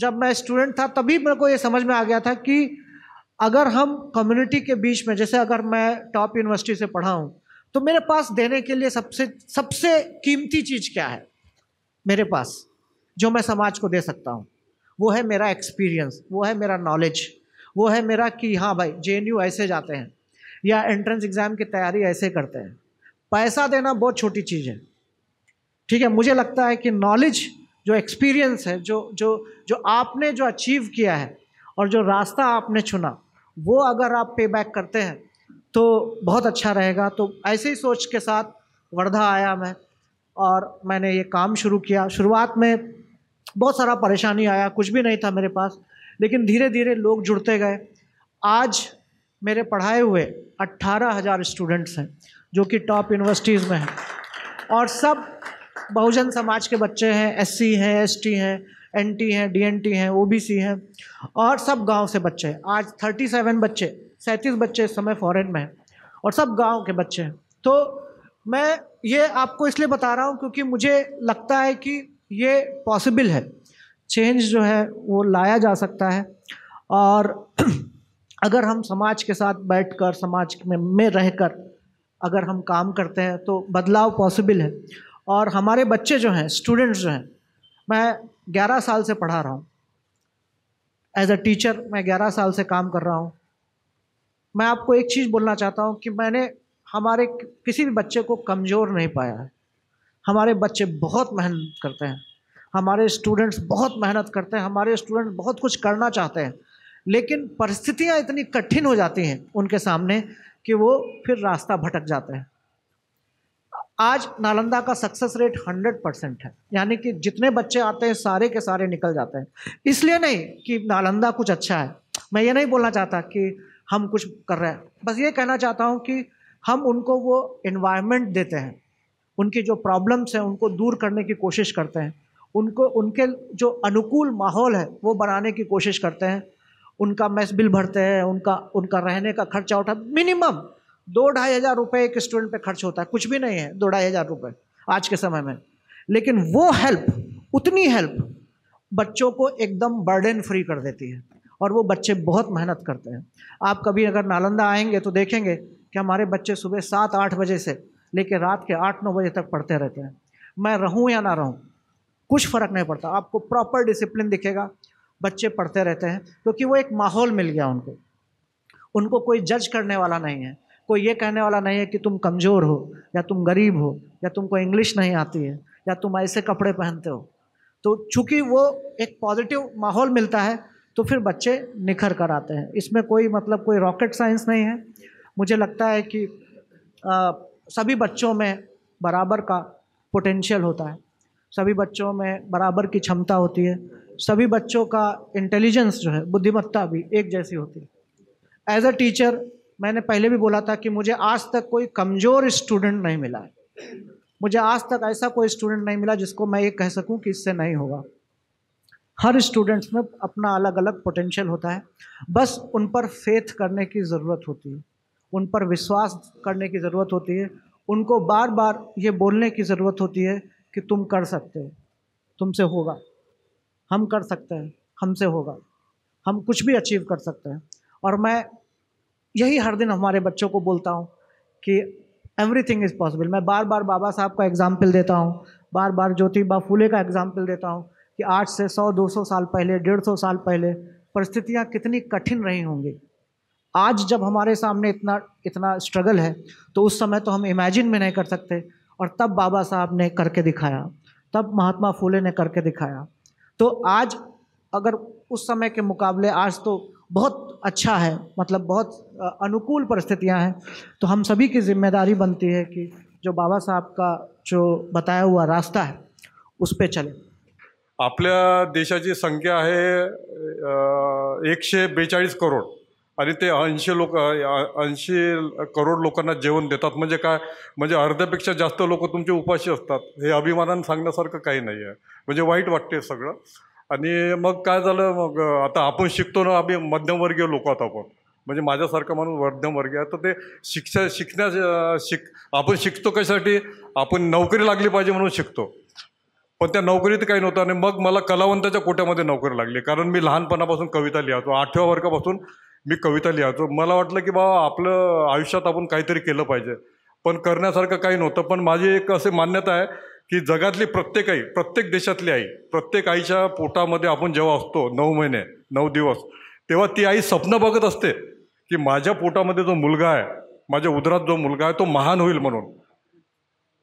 जब मैं स्टूडेंट था तभी मेरे को ये समझ में आ गया था कि अगर हम कम्युनिटी के बीच में, जैसे अगर मैं टॉप यूनिवर्सिटी से पढ़ा हूँ, तो मेरे पास देने के लिए सबसे कीमती चीज़ क्या है मेरे पास जो मैं समाज को दे सकता हूँ? वो है मेरा एक्सपीरियंस, वो है मेरा नॉलेज, वो है मेरा कि हाँ भाई JNU ऐसे जाते हैं या एंट्रेंस एग्ज़ाम की तैयारी ऐसे करते हैं। पैसा देना बहुत छोटी चीज़ है, ठीक है। मुझे लगता है कि नॉलेज, जो एक्सपीरियंस है, जो आपने जो अचीव किया है और जो रास्ता आपने चुना, वो अगर आप पे बैक करते हैं तो बहुत अच्छा रहेगा। तो ऐसे ही सोच के साथ वर्धा आया मैं और मैंने ये काम शुरू किया। शुरुआत में बहुत सारा परेशानी आया, कुछ भी नहीं था मेरे पास, लेकिन धीरे धीरे लोग जुड़ते गए। आज मेरे पढ़ाए हुए 18,000 स्टूडेंट्स हैं जो कि टॉप यूनिवर्सिटीज़ में हैं, और सब बहुजन समाज के बच्चे हैं, SC हैं, ST हैं, NT हैं, DNT हैं, OBC हैं, और सब गांव से बच्चे हैं। आज 37 बच्चे इस समय फॉरेन में हैं और सब गांव के बच्चे हैं। तो मैं ये आपको इसलिए बता रहा हूँ क्योंकि मुझे लगता है कि ये पॉसिबल है, चेंज जो है वो लाया जा सकता है। और अगर हम समाज के साथ बैठकर, समाज में रहकर अगर हम काम करते हैं तो बदलाव पॉसिबल है। और हमारे बच्चे जो हैं, स्टूडेंट्स जो हैं, मैं 11 साल से पढ़ा रहा हूँ एज अ टीचर, मैं 11 साल से काम कर रहा हूँ। मैं आपको एक चीज़ बोलना चाहता हूँ कि मैंने हमारे किसी भी बच्चे को कमज़ोर नहीं पाया है। हमारे बच्चे बहुत मेहनत करते हैं, हमारे स्टूडेंट्स बहुत मेहनत करते हैं, हमारे स्टूडेंट बहुत कुछ करना चाहते हैं, लेकिन परिस्थितियाँ इतनी कठिन हो जाती हैं उनके सामने कि वो फिर रास्ता भटक जाते हैं। आज नालंदा का सक्सेस रेट 100% है, यानी कि जितने बच्चे आते हैं सारे के सारे निकल जाते हैं। इसलिए नहीं कि नालंदा कुछ अच्छा है, मैं ये नहीं बोलना चाहता कि हम कुछ कर रहे हैं, बस ये कहना चाहता हूँ कि हम उनको वो एनवायरनमेंट देते हैं, उनकी जो प्रॉब्लम्स हैं उनको दूर करने की कोशिश करते हैं, उनको उनके जो अनुकूल माहौल है वो बनाने की कोशिश करते हैं, उनका मेस बिल भरते हैं, उनका रहने का खर्चा उठा, मिनिमम 2-2.5 हज़ार रुपये एक स्टूडेंट पे खर्च होता है, कुछ भी नहीं है 2-2.5 हज़ार रुपये आज के समय में। लेकिन वो हेल्प, उतनी हेल्प बच्चों को एकदम बर्डन फ्री कर देती है और वो बच्चे बहुत मेहनत करते हैं। आप कभी अगर नालंदा आएंगे तो देखेंगे कि हमारे बच्चे सुबह 7-8 बजे से लेकर रात के 8-9 बजे तक पढ़ते रहते हैं। मैं रहूँ या ना रहूँ कुछ फ़र्क नहीं पड़ता, आपको प्रॉपर डिसिप्लिन दिखेगा, बच्चे पढ़ते रहते हैं क्योंकि वो एक माहौल मिल गया उनको कोई जज करने वाला नहीं है, कोई ये कहने वाला नहीं है कि तुम कमज़ोर हो या तुम गरीब हो या तुमको इंग्लिश नहीं आती है या तुम ऐसे कपड़े पहनते हो। तो चूँकि वो एक पॉजिटिव माहौल मिलता है तो फिर बच्चे निखर कर आते हैं। इसमें कोई रॉकेट साइंस नहीं है। मुझे लगता है कि सभी बच्चों में बराबर का पोटेंशियल होता है, सभी बच्चों में बराबर की क्षमता होती है, सभी बच्चों का इंटेलिजेंस जो है, बुद्धिमत्ता भी एक जैसी होती है। एज अ टीचर मैंने पहले भी बोला था कि मुझे आज तक कोई कमज़ोर स्टूडेंट नहीं मिला है, मुझे आज तक ऐसा कोई स्टूडेंट नहीं मिला जिसको मैं ये कह सकूं कि इससे नहीं होगा। हर स्टूडेंट्स में अपना अलग अलग पोटेंशियल होता है, बस उन पर फेथ करने की ज़रूरत होती है, उन पर विश्वास करने की ज़रूरत होती है, उनको बार बार ये बोलने की ज़रूरत होती है कि तुम कर सकते हो, तुमसे होगा, हम कर सकते हैं, हमसे होगा, हम कुछ भी अचीव कर सकते हैं। और मैं यही हर दिन हमारे बच्चों को बोलता हूँ कि एवरीथिंग इज़ पॉसिबल। मैं बार बार बाबा साहब का एग्जाम्पल देता हूँ, बार बार ज्योतिबा फूले का एग्जाम्पल देता हूँ कि आज से 100-200 साल पहले, 150 साल पहले परिस्थितियाँ कितनी कठिन रही होंगी। आज जब हमारे सामने इतना स्ट्रगल है तो उस समय तो हम इमेजिन में नहीं कर सकते, और तब बाबा साहब ने करके दिखाया, तब महात्मा फूले ने करके दिखाया। तो आज अगर उस समय के मुकाबले आज तो बहुत अच्छा है, मतलब बहुत अनुकूल परिस्थितियां हैं, तो हम सभी की जिम्मेदारी बनती है कि जो बाबा साहब का जो बताया हुआ रास्ता है उस पे चले। आपल्या देशाची संख्या आहे 142 करोड आणि ते 80 करोड लोकांना जेवण देतात, म्हणजे काय, म्हणजे अर्ध्यापेक्षा जास्त लोक तुमचे उपाशी असतात। हे अभिमानाने सांगण्यासारखं काही नाही आहे, म्हणजे वाईट वाटते सगळं। आणि मग काय झालं, मग आता आपण शिकतो ना, आम्ही मध्यमवर्गीय लोक आहोत आपण, म्हणजे माझ्यासारखा माणूस मध्यमवर्गीय आहे, तर ते आपण शिकतो कशासाठी, आपण नोकरी लागली पाहिजे म्हणून शिकतो। पण त्या नोकरीत काही नव्हतं. आणि मग मला कलावंताच्या कोट्यामध्ये नोकरी लागली, कारण मी लहानपणापासून कविता लिहायचो. 8व्या वर्गापासून मी कविता लिहायचो. मला वाटलं की बाबा आपलं आयुष्यात आपण काहीतरी केलं पाहिजे, पण करण्यासारखं काही नव्हतं. पण माझी एक अशी मान्यता आहे की जगातली प्रत्येक आई, प्रत्येक देशातली आई, प्रत्येक आईच्या पोटामध्ये आपण जेव्हा असतो 9 महिने 9 दिवस, तेव्हा ती आई स्वप्न बघत असते की माझ्या पोटामध्ये जो मुलगा आहे, माझ्या उदरात जो मुलगा आहे तो महान होईल म्हणून,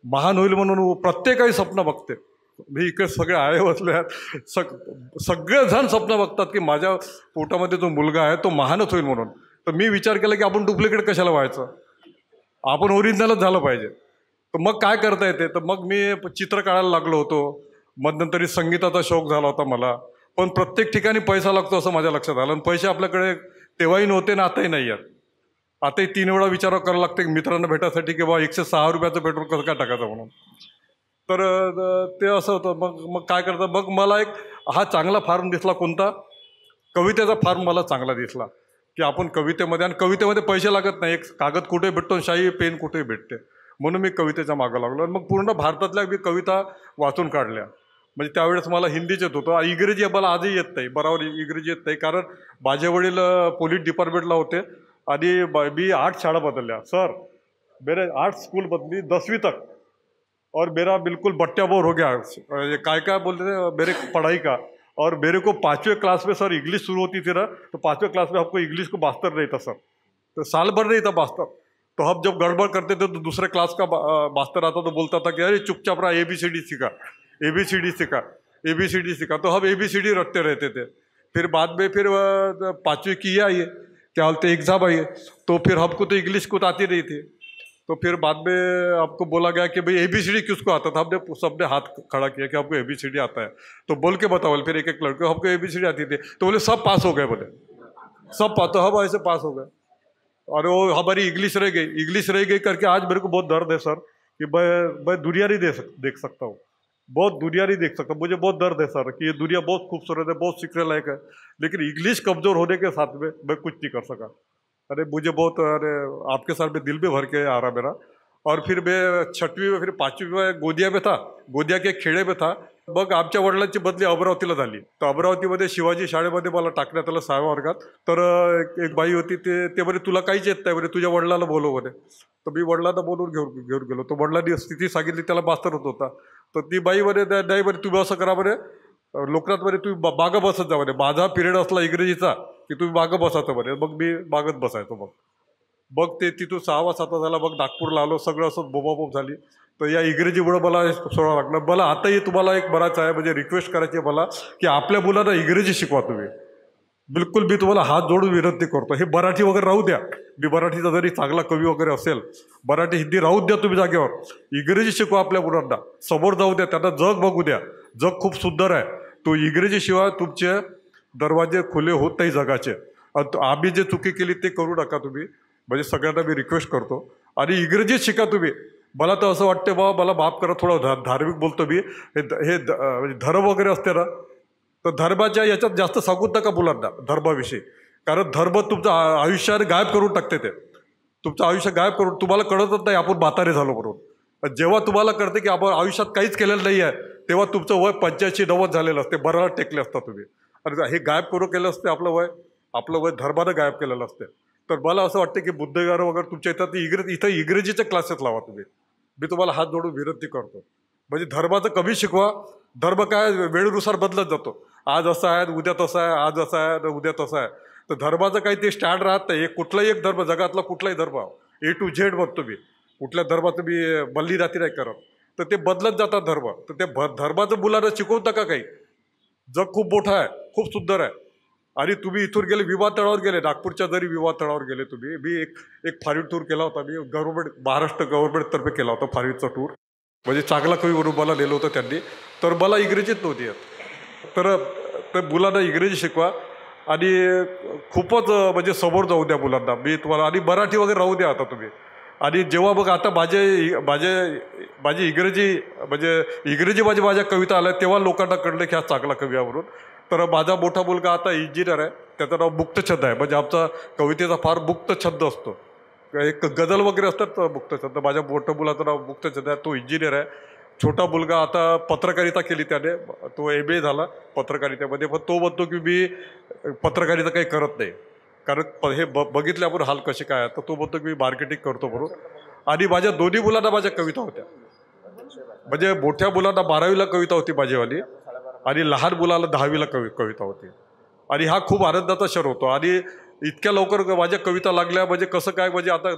महान होईल म्हणून प्रत्येक आई स्वप्न बघते. मी इकडे सगळे आळे बसले आहेत, सगळेजण स्वप्न बघतात की माझ्या पोटामध्ये जो मुलगा आहे तो महानच होईल म्हणून. तर मी विचार केला की आपण डुप्लिकेट कशाला व्हायचं, आपण ओरिजिनलच झालं पाहिजे. तर मग काय करता येते, तर मग मी चित्र काढायला लागलो होतो. मध्यंतरी संगीताचा शौक झाला होता मला, पण प्रत्येक ठिकाणी पैसा लागतो असं माझ्या लक्षात आलं. आणि पैसे आपल्याकडे तेव्हाही नव्हते ना आताही नाही आहेत. आताही 3 वेळा विचार करायला लागते मित्रांना भेटायसाठी की बाबा 106 रुपयाचं पेट्रोल कसं काय टाकायचं म्हणून. तर ते असं होतं. मग काय करतं, मग मला एक हा चांगला फॉर्म दिसला, कोणता, कवितेचा फॉर्म मला चांगला दिसला की आपण कवितेमध्ये, आणि कवितेमध्ये पैसे लागत नाही, एक कागद कुठेही भेटतो, शाई पेन कुठेही भेटते, म्हणून मी कवितेच्या मागं लागलो. आणि मग पूर्ण भारतातल्या मी कविता वाचून काढल्या. म्हणजे त्यावेळेस मला हिंदीच येत होतं, इंग्रजी मला आजही येत नाही, बरोबर इंग्रजी येत नाही, कारण माझे वडील पोलीस डिपार्टमेंटला होते आणि मी 8 शाळा बदलल्या सर, मेरे 8 स्कूल बदली 10वीं तक, और मेरा बिल्कुल बट्टा बोर हो गया. क्या बोलते थे मेरे पढ़ाई का. और मेरे को 5वें क्लास में सर इंग्लिश शुरू होती थी ना, तो 5वें क्लास में आपको इंग्लिश को मास्टर नहीं था सर, तो साल भर नहीं था मास्टर. तो हम जब गड़बड़ करते थे तो दूसरे क्लास का मास्टर आता तो बोलता था कि अरे चुपचाप रहा, ABCD सीखा, ABCD सीखा, ABCD सीखा. तो हम ABCD रटते रहते थे. फिर बाद में फिर 5वीं की आई, क्या बोलते एग्ज़ाम आई, तो फिर हमको तो इंग्लिश कुछ आती नहीं थी. तो फिर बाद में आपको बोला गया कि भाई ABCD किसको आता था, हमने सबने हाथ खड़ा किया कि आपको ABCD आता है, तो बोल के बताओ. फिर एक एक लड़के हमको ABCD आती थी, तो बोले सब पास हो गए, बोले सब पास. तो हम ऐसे पास हो गए, और वो हमारी इंग्लिश रह गई करके आज मेरे को बहुत दर्द है सर कि मैं दुनिया नहीं देख सकता हूँ, बहुत दुनिया नहीं देख सकता. मुझे बहुत दर्द है सर कि ये दुनिया बहुत खूबसूरत है, बहुत सीखने लायक है, लेकिन इंग्लिश कमज़ोर होने के साथ में मैं कुछ नहीं कर सका. अरे मुझे बहुत, अरे आपके साथ में दिल भी भर के आ रहा मेरा. और फिर मैं 6वीं में, फिर 5वीं में गोंदिया में था, गोंदिया के खेडे में था. मग आमच्या वडिलांची बदली अमरावतीला झाली. तर अमरावतीमध्ये शिवाजी शाळेमध्ये मला टाकण्यात आलं 6व्या वर्गात. तर एक बाई होती, ते म्हणे तुला काहीच येत नाही म्हणे, तुझ्या वडिलाला बोलव म्हणे. तर मी वडिलांना बोलवून घेऊन गेलो. तो वडिलांनी स्थिती सांगितली, त्याला मास्तर होत होता. तर ती बाई म्हणे नाही म्हणे, तुम्ही असं करा म्हणे, लोकनाथ म्हणे तुम्ही मागं बसत जा म्हणे. माझा पिरियड असला इंग्रजीचा की तुम्ही मागं बसायचं म्हणे. मग मी मागत बसायचो. मग ते तिथून 6वा 7वा झाला. मग नागपूरला आलो, सगळं असं बोबाबोब झाली. तर या इंग्रजीमुळे मला सोडावं लागलं. मला आताही तुम्हाला एक बराच आहे, म्हणजे रिक्वेस्ट करायची आहे मला की आपल्या मुलांना इंग्रजी शिकवा तुम्ही. बिलकुल मी तुम्हाला हात जोडून विनंती करतो. हे मराठी वगैरे राहू द्या, मी मराठीचा जरी चांगला कवी वगैरे असेल, मराठी हिंदी राहू द्या तुम्ही जागेवर, इंग्रजी शिकवा आपल्या मुलांना, समोर जाऊ द्या, त्यांना जग बघू द्या. जग खूप सुंदर आहे, तो इंग्रजीशिवाय तुमचे दरवाजे खुले होत नाही जगाचे. आम्ही जे चुकी केली ते करू नका तुम्ही, म्हणजे सगळ्यांना मी रिक्वेस्ट करतो. आणि इंग्रजीत शिका तुम्ही. मला तर असं वाटतं बाबा, मला माफ करा, थोडं धार्मिक बोलतो मी, हे म्हणजे धर्म वगैरे असते ना, तर धर्माच्या याच्यात जास्त सांगूच नका मुलांना धर्माविषयी, कारण धर्म तुमचं आयुष्याने गायब करून टाकते. ते तुमचं आयुष्य गायब करून, तुम्हाला कळतच नाही आपण म्हातारे झालो म्हणून. जेव्हा तुम्हाला कळते की आपण आयुष्यात काहीच केलेलं नाही आहे, तेव्हा तुमचं वय 85-90 झालेलं असते, बराला टेकले असता तुम्ही. आणि हे गायब करून केलं असते आपलं वय धर्मानं गायब केलेलं असते. तर मला असं वाटतं की बुद्धविहार वगैरे तुमच्या इथं इथं इंग्रजीचे क्लासेस लावा तुम्ही. मी तुम्हाला हात जोडून विनंती करतो. म्हणजे धर्माचं कमी शिकवा. धर्म काय वेळेनुसार बदलत जातो, आज असं आहे उद्या तसं आहे, आज असं आहे उद्या तसं आहे. तर धर्माचं काही ते स्टँड राहत नाही. कुठलाही एक धर्म, जगातला कुठलाही धर्म A to Z म्हणतो मी, कुठल्या धर्माचं मी बल्ली रात्री नाही करत. तर ते बदलत जातात धर्म. तर ते धर्माचं मुलांना शिकवू नका काही. जग खूप मोठं आहे, खूप सुंदर आहे. आणि तुम्ही इथून गेले, विमानतळावर गेले, नागपूरच्या जरी विमानतळावर गेले तुम्ही, मी एक फॉरेन टूर केला होता. मी महाराष्ट्र गव्हर्नमेंटतर्फे केला होता फॉरेनचा टूर. म्हणजे चांगला कवी म्हणून मला नेलं होतं त्यांनी. तर मला इंग्रजीत नव्हती येत. तर मुलांना इंग्रजी शिकवा आणि खूपच म्हणजे समोर जाऊ द्या मुलांना. मी तुम्हाला, आणि मराठी वगैरे राहू द्या आता तुम्ही. आणि जेव्हा मग आता माझी इंग्रजी माझ्या कविता आल्या, तेव्हा लोकांना कळलं की हा चांगला कवी आहे म्हणून. तर माझा मोठा मुलगा आता इंजिनियर आहे, त्याचं नाव मुक्तछंद आहे. म्हणजे आमचा कवितेचा फार मुक्तछंद असतो, एक गझल वगैरे असतात मुक्तछंद. माझ्या मोठ्या मुलाचं नाव मुक्तछंद आहे, तो इंजिनियर आहे. छोटा मुलगा आता पत्रकारिता केली त्याने, तो MA झाला पत्रकारितेमध्ये, पण तो म्हणतो की मी पत्रकारिता काही करत नाही, कारण हे बघितले आपण हाल कसे काय आहे. तर तो म्हणतो की मी मार्केटिंग करतो म्हणून. आणि माझ्या दोन्ही मुलांना माझ्या कविता होत्या, म्हणजे मोठ्या मुलांना 12वीला कविता होती माझीवाली आणि लहान मुलाला 10वीला कविता होती. आणि हा खूप आनंदाचा क्षण होतो. आणि इतक्या लवकर माझ्या कविता लागल्या म्हणजे कसं काय, म्हणजे आता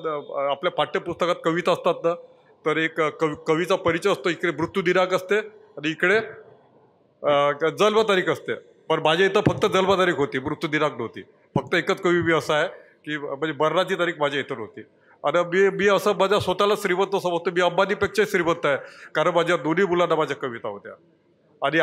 आपल्या पाठ्यपुस्तकात कविता असतात ना, तर एक कवीचा परिचय असतो, इकडे मृत्यू दिनांक असते आणि इकडे जन्मतारीख असते. पण माझ्या इथं फक्त जन्मतारीख होती, मृत्यू दिनांक नव्हती. फक्त एकच कवी मी असा आहे की म्हणजे मरणाची तारीख माझ्या इथं होती. आणि मी असं माझ्या स्वतःला श्रीमंत समजतो, मी अंबानीपेक्षा श्रीमंत आहे, कारण माझ्या दोन्ही मुलांना माझ्या कविता होत्या. आणि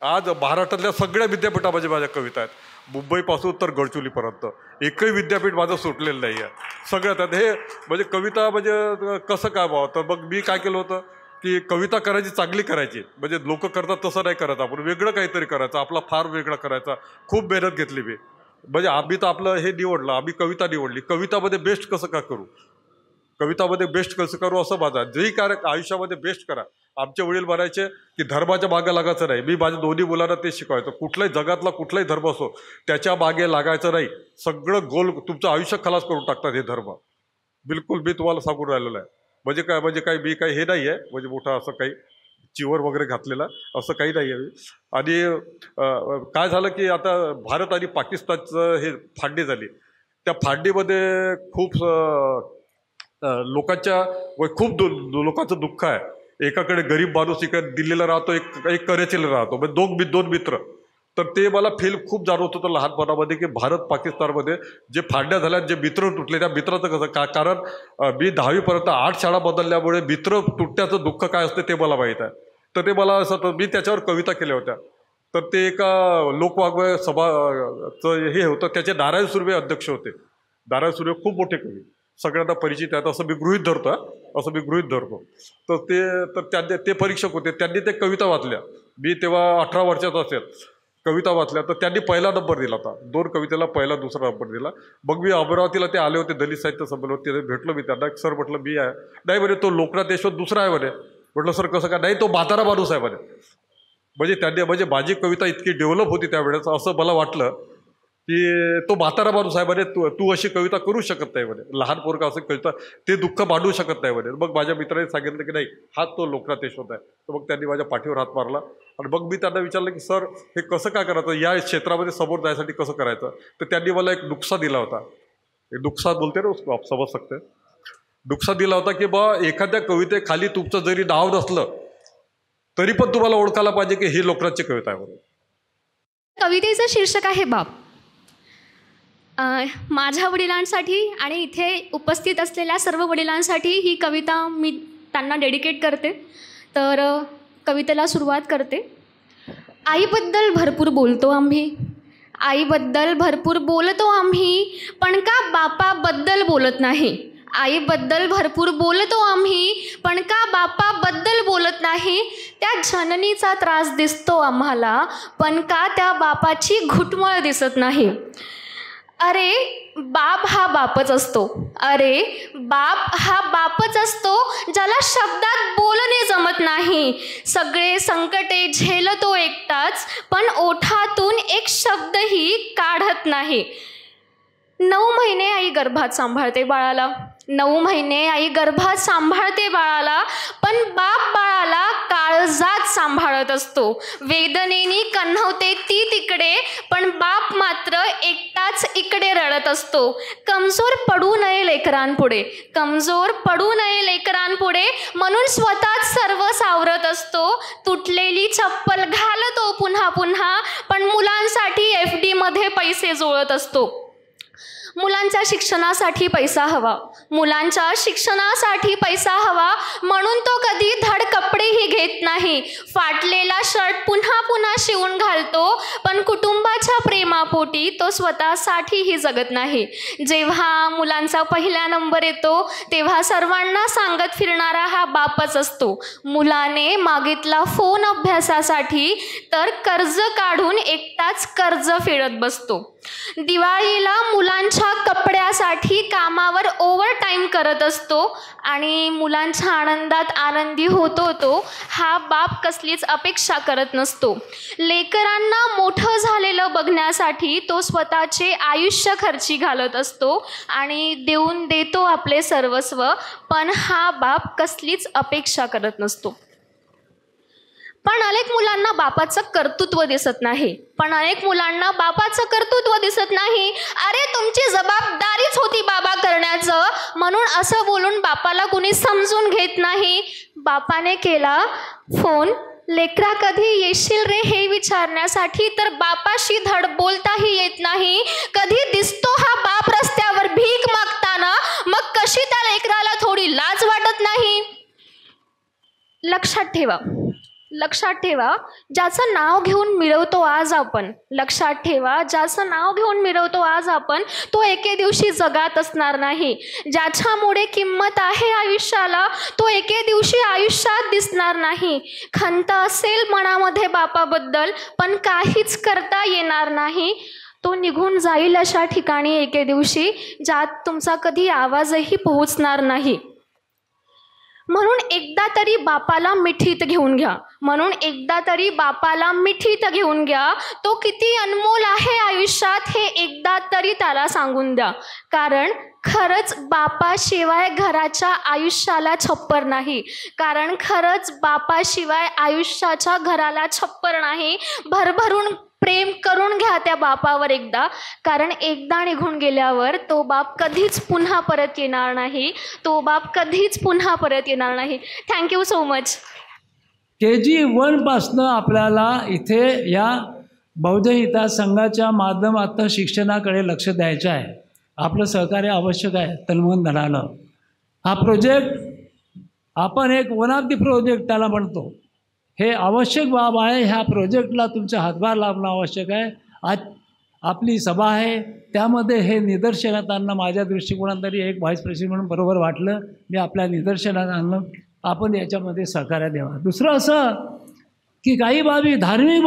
आज महाराष्ट्रातल्या सगळ्या विद्यापीठामध्ये माझ्या कविता आहेत, मुंबईपासून तर गडचिरोलीपर्यंत. एकही विद्यापीठ माझं सुटलेलं नाही आहे, सगळ्यात. हे म्हणजे कविता म्हणजे कसं काय व्हावं. तर मग मी काय केलं होतं की कविता करायची, चांगली करायची, म्हणजे लोक करतात तसं नाही करायचं, आपण वेगळं काहीतरी करायचं, आपला फार वेगळा करायचा. खूप मेहनत घेतली मी, म्हणजे आम्ही तर आपलं हे निवडलं, आम्ही कविता निवडली. कवितामध्ये बेस्ट कसं काय करू, कवितामध्ये बेस्ट कसं करू असं माझा. जेही कार्य आयुष्यामध्ये बेस्ट करा. आमचे वडील म्हणायचे की धर्माच्या मागे लागायचं नाही. मी माझ्या दोन्ही मुलांना ते शिकवायचं, कुठल्याही जगातला कुठलाही धर्म असो त्याच्या मागे लागायचं नाही. सगळं गोल तुमचं आयुष्य खलास करून टाकतात हे धर्म. बिलकुल मी तुम्हाला सांगून राहिलेलं आहे. म्हणजे काय मी काही हे नाही आहे, म्हणजे मोठं असं काही चिवर वगैरे घातलेला असं काही नाही आहे. आणि काय झालं की आता भारत आणि पाकिस्तानचं हे फाडणी झाली. त्या फाडणीमध्ये खूप लोकांचं दुःख आहे. एकाकडे गरीब माणूस इकडे दिल्लीला राहतो, एक कराचीला राहतो, म्हणजे दोन मित्र. तर ते मला फील खूप जाणवत होतं लहानपणामध्ये की भारत पाकिस्तानमध्ये जे फाडण्या झाल्या, जे मित्र तुटले, त्या मित्राचं कसं कारण मी 10वीपर्यंत 8 शाळा बदलल्यामुळे मित्र तुटण्याचं दुःख काय असतं ते मला माहीत आहे. तर ते मला असं, तर मी त्याच्यावर कविता केल्या होत्या. तर ते एका लोकवाङ्मय सभाचं हे होतं, त्याचे नारायण सुर्वे अध्यक्ष होते. नारायण सुर्वे खूप मोठे कवी, सगळ्यांना परिचित आहेत असं मी गृहीत धरतो. तर त्यांनी ते परीक्षक होते, त्यांनी ते कविता वाचल्या. मी तेव्हा 18 वर्षाचा असेल. कविता वाचल्या तर त्यांनी पहिला नंबर दिला होता, 2 कवितेला पहिला दुसरा नंबर दिला. मग मी अमरावतीला ते आले होते दलित साहित्य संमेलन, ते भेटलो मी त्यांना. सर म्हटलं मी आहे, नाही म्हणे तो लोकनाथ यशवंत दुसरा आहे म्हणे. म्हटलं सर कसं काय, नाही तो म्हातारा माणूस आहे म्हणे. म्हणजे माझी कविता इतकी डेव्हलप होती त्यावेळेस, असं मला वाटलं की तो म्हातारा माणूस आहे म्हणे, तू अशी कविता करू शकत नाही म्हणे, लहान पोरगा असं कविता ते दुःख मांडू शकत नाही म्हणे. मग माझ्या मित्राने सांगितलं की नाही हाच तो लोकनाथ यशवंत आहे. तर मग त्यांनी माझ्या पाठीवर हात मारला. आणि मग मी त्यांना विचारलं की सर हे कसं काय करायचं, या क्षेत्रामध्ये समोर जायसाठी कसं करायचं. तर त्यांनी मला एक नुकसा दिला होता, एक नुकसा बोलते ना उसको आप समज सकते, नुकसा दिला होता की बा एखाद्या कवितेखाली तुमचं जरी नाव नसलं तरी पण तुम्हाला ओळखायला पाहिजे की ही लोकनाथची कविता आहे म्हणून. कवितेचं शीर्षक आहे बाप. माझ्या वडिलांसाठी आणि इथे उपस्थित असलेल्या सर्व वडिलांसाठी ही कविता मी त्यांना डेडिकेट करते. तर कवितेला सुरुवात करते. आईबद्दल भरपूर बोलतो आम्ही, आईबद्दल भरपूर बोलतो आम्ही, पण का बापाबद्दल बोलत नाही. आईबद्दल भरपूर बोलतो आम्ही, पण का बापाबद्दल बोलत नाही. त्या जननीचा त्रास दिसतो आम्हाला, पण का त्या बापाची घुटमळ दिसत नाही. अरे बाप हा बापच असतो, अरे बाप हा बापच असतो, ज्याला शब्दात बोलणे जमत नाही. सगळे संकटे झेलतो एकटाच, पण ओठातून एक शब्दही काढत नाही. 9 महिने आई गर्भात सांभाळते बाळाला, 9 महिने आई गर्भात सांभाळते बाळाला, पण बाप बाळाला काळजात सांभाळत असतो. वेदनेनी कण्हवते ती तिकडे, पण बाप मात्र एकटाच इकडे रडत असतो. कमजोर पडू नये लेकरांपुढे, कमजोर पडू नये लेकरांपुढे, म्हणून स्वतःच सर्व सावरत असतो. तुटलेली चप्पल घालतो पुन्हा पुन्हा, पण मुलांसाठी FD मध्ये पैसे जोडत असतो. मुलांच्या शिक्षणासाठी पैसा हवा, मुलांच्या शिक्षणासाठी पैसा हवा, म्हणून तो कधी धड कपडेही घेत नाही. नाही. फाटलेला शर्ट पुन्हा पुन्हा शिवून घालतो, पण कुटुंबाच्या प्रेमापोटी तो स्वतःसाठीही जगत नाही. जेव्हा मुलांचा पहिला नंबर येतो तेव्हा सर्वांना सांगत फिरणारा हा बापच असतो. मुलाने मागितला फोन अभ्यासासाठी तर कर्ज काढून एकटाच कर्ज फेडत बसतो. दिवाळीला मुलांच्या कपड्यासाठी कामावर ओव्हरटाईम करत असतो आणि मुलांच्या आनंदात आनंदी होतो तो हा बाप कसलीच अपेक्षा करत नसतो. लेकरांना मोठं झालेलं बघण्यासाठी तो स्वतःचे आयुष्य खर्ची घालत असतो आणि देऊन देतो आपले सर्वस्व, पण हा बाप कसलीच अपेक्षा करत नसतो. पण अनेक मुलांना बापाचं कर्तृत्व दिसत नाही. अरे तुमची जबाबदारीच होती बाबा करण्याचं, म्हणून असं बोलून बापाला कुणी समजून घेत नाही. बापाने केला फोन, लेकरा कधी येशील रे हे विचारण्यासाठी, तर बापाशी धड बोलताही येत नाही. कधी दिसतो हा बाप रस्त्यावर भीक मागताना, मग कशी त्या लेकराला थोडी लाज वाटत नाही? लक्षात ठेवा ज्याचं नाव घेऊन मिरवतो आज आपण, तो एके दिवशी जगात असणार नाही. ज्याच्यामुळे किंमत आहे आयुष्याला, तो एके दिवशी आयुष्यात दिसणार नाही. खंत असेल मनामध्ये बापाबद्दल, पण काहीच करता येणार नाही. तो निघून जाईल अशा ठिकाणी एके दिवशी, ज्यात तुमचा कधी आवाजही पोहोचणार नाही. म्हणून एकदा तरी बापाला मिठीत घेऊन घ्या. तो किती अनमोल आहे आयुष्यात हे एकदा तरी त्याला सांगून द्या. कारण खरंच बापाशिवाय घराच्या आयुष्याला छप्पर नाही. आयुष्याच्या घराला छप्पर नाही. भरभरून प्रेम करून घ्या त्या बापावर एकदा, कारण एकदा निघून गेल्यावर तो बाप कधीच पुन्हा परत येणार नाही. Thank you so much. KG1 पासनं आपल्याला इथे या बौद्ध हिता संघाच्या माध्यमातून शिक्षणाकडे लक्ष द्यायचं आहे. आपलं सहकार्य आवश्यक आहे तनमन धनानं. हा प्रोजेक्ट आपण एक वन ऑफ द प्रोजेक्ट त्याला म्हणतो, हे आवश्यक बाब आहे. ह्या प्रोजेक्टला तुमचा हातभार लावणं आवश्यक आहे. आज आपली सभा आहे, त्यामध्ये हे निदर्शनात आणणं माझ्या दृष्टिकोनात तरी एक व्हाईस प्रेसिडेंट म्हणून बरोबर वाटलं. मी आपल्या निदर्शनात आणलं, आपण याच्यामध्ये सहकार्य द्यावा. दुसरं असं की काही बाबी धार्मिक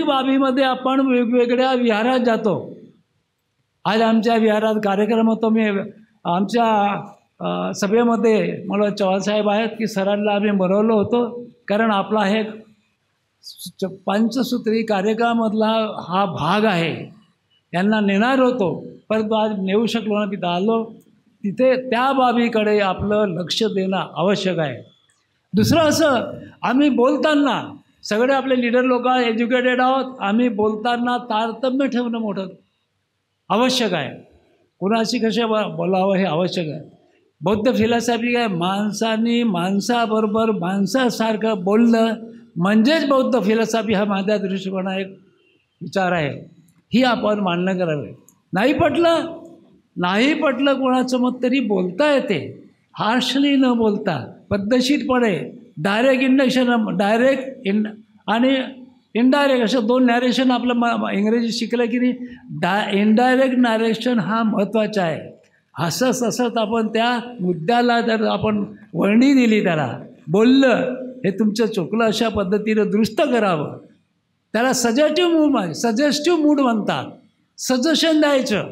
बाबीमध्ये आपण वेगवेगळ्या विहारात जातो. आज आमच्या विहारात कार्यक्रम होतो. मी आमच्या सभेमध्ये मला चव्हाणसाहेब आहेत की सरांना आम्ही बोलवलं होतं, कारण आपला हे पंचसूत्री कार्यक्रमामधला हा भाग आहे. यांना नेणार होतो, परंतु आज नेऊ शकलो ना. तिथं आलो, तिथे त्या बाबीकडे आपलं लक्ष देणं आवश्यक आहे. दुसरं असं, आम्ही बोलताना सगळे आपले लीडर लोक एज्युकेटेड आहोत. आम्ही बोलताना तारतम्य ठेवणं मोठं आवश्यक आहे. कुणाशी कशा बोलावं हे आवश्यक आहे. बौद्ध फिलॉसॉफी आहे, माणसाने माणसाबरोबर माणसासारखं बोललं म्हणजेच बौद्ध फिलॉसॉफी हा माझ्या दृष्टिकोनात एक विचार आहे. ही आपण मान्य करावे. नाही पटलं कोणाचं मत तरी बोलता येते, हार्शली न बोलता पद्धतशीरपणे. डायरेक्ट आणि इनडायरेक्ट असं दोन नॅरेशन आपलं इंग्रजी शिकलं की नाही. इनडायरेक्ट नॅरेशन हा महत्त्वाचा आहे. हसत आपण त्या मुद्द्याला जर आपण वळणी दिली, त्याला बोललं हे तुमचं चुकलं अशा पद्धतीनं दुरुस्त करावं. त्याला सजेस्टिव्ह मूड म्हणतात. सजेशन द्यायचं,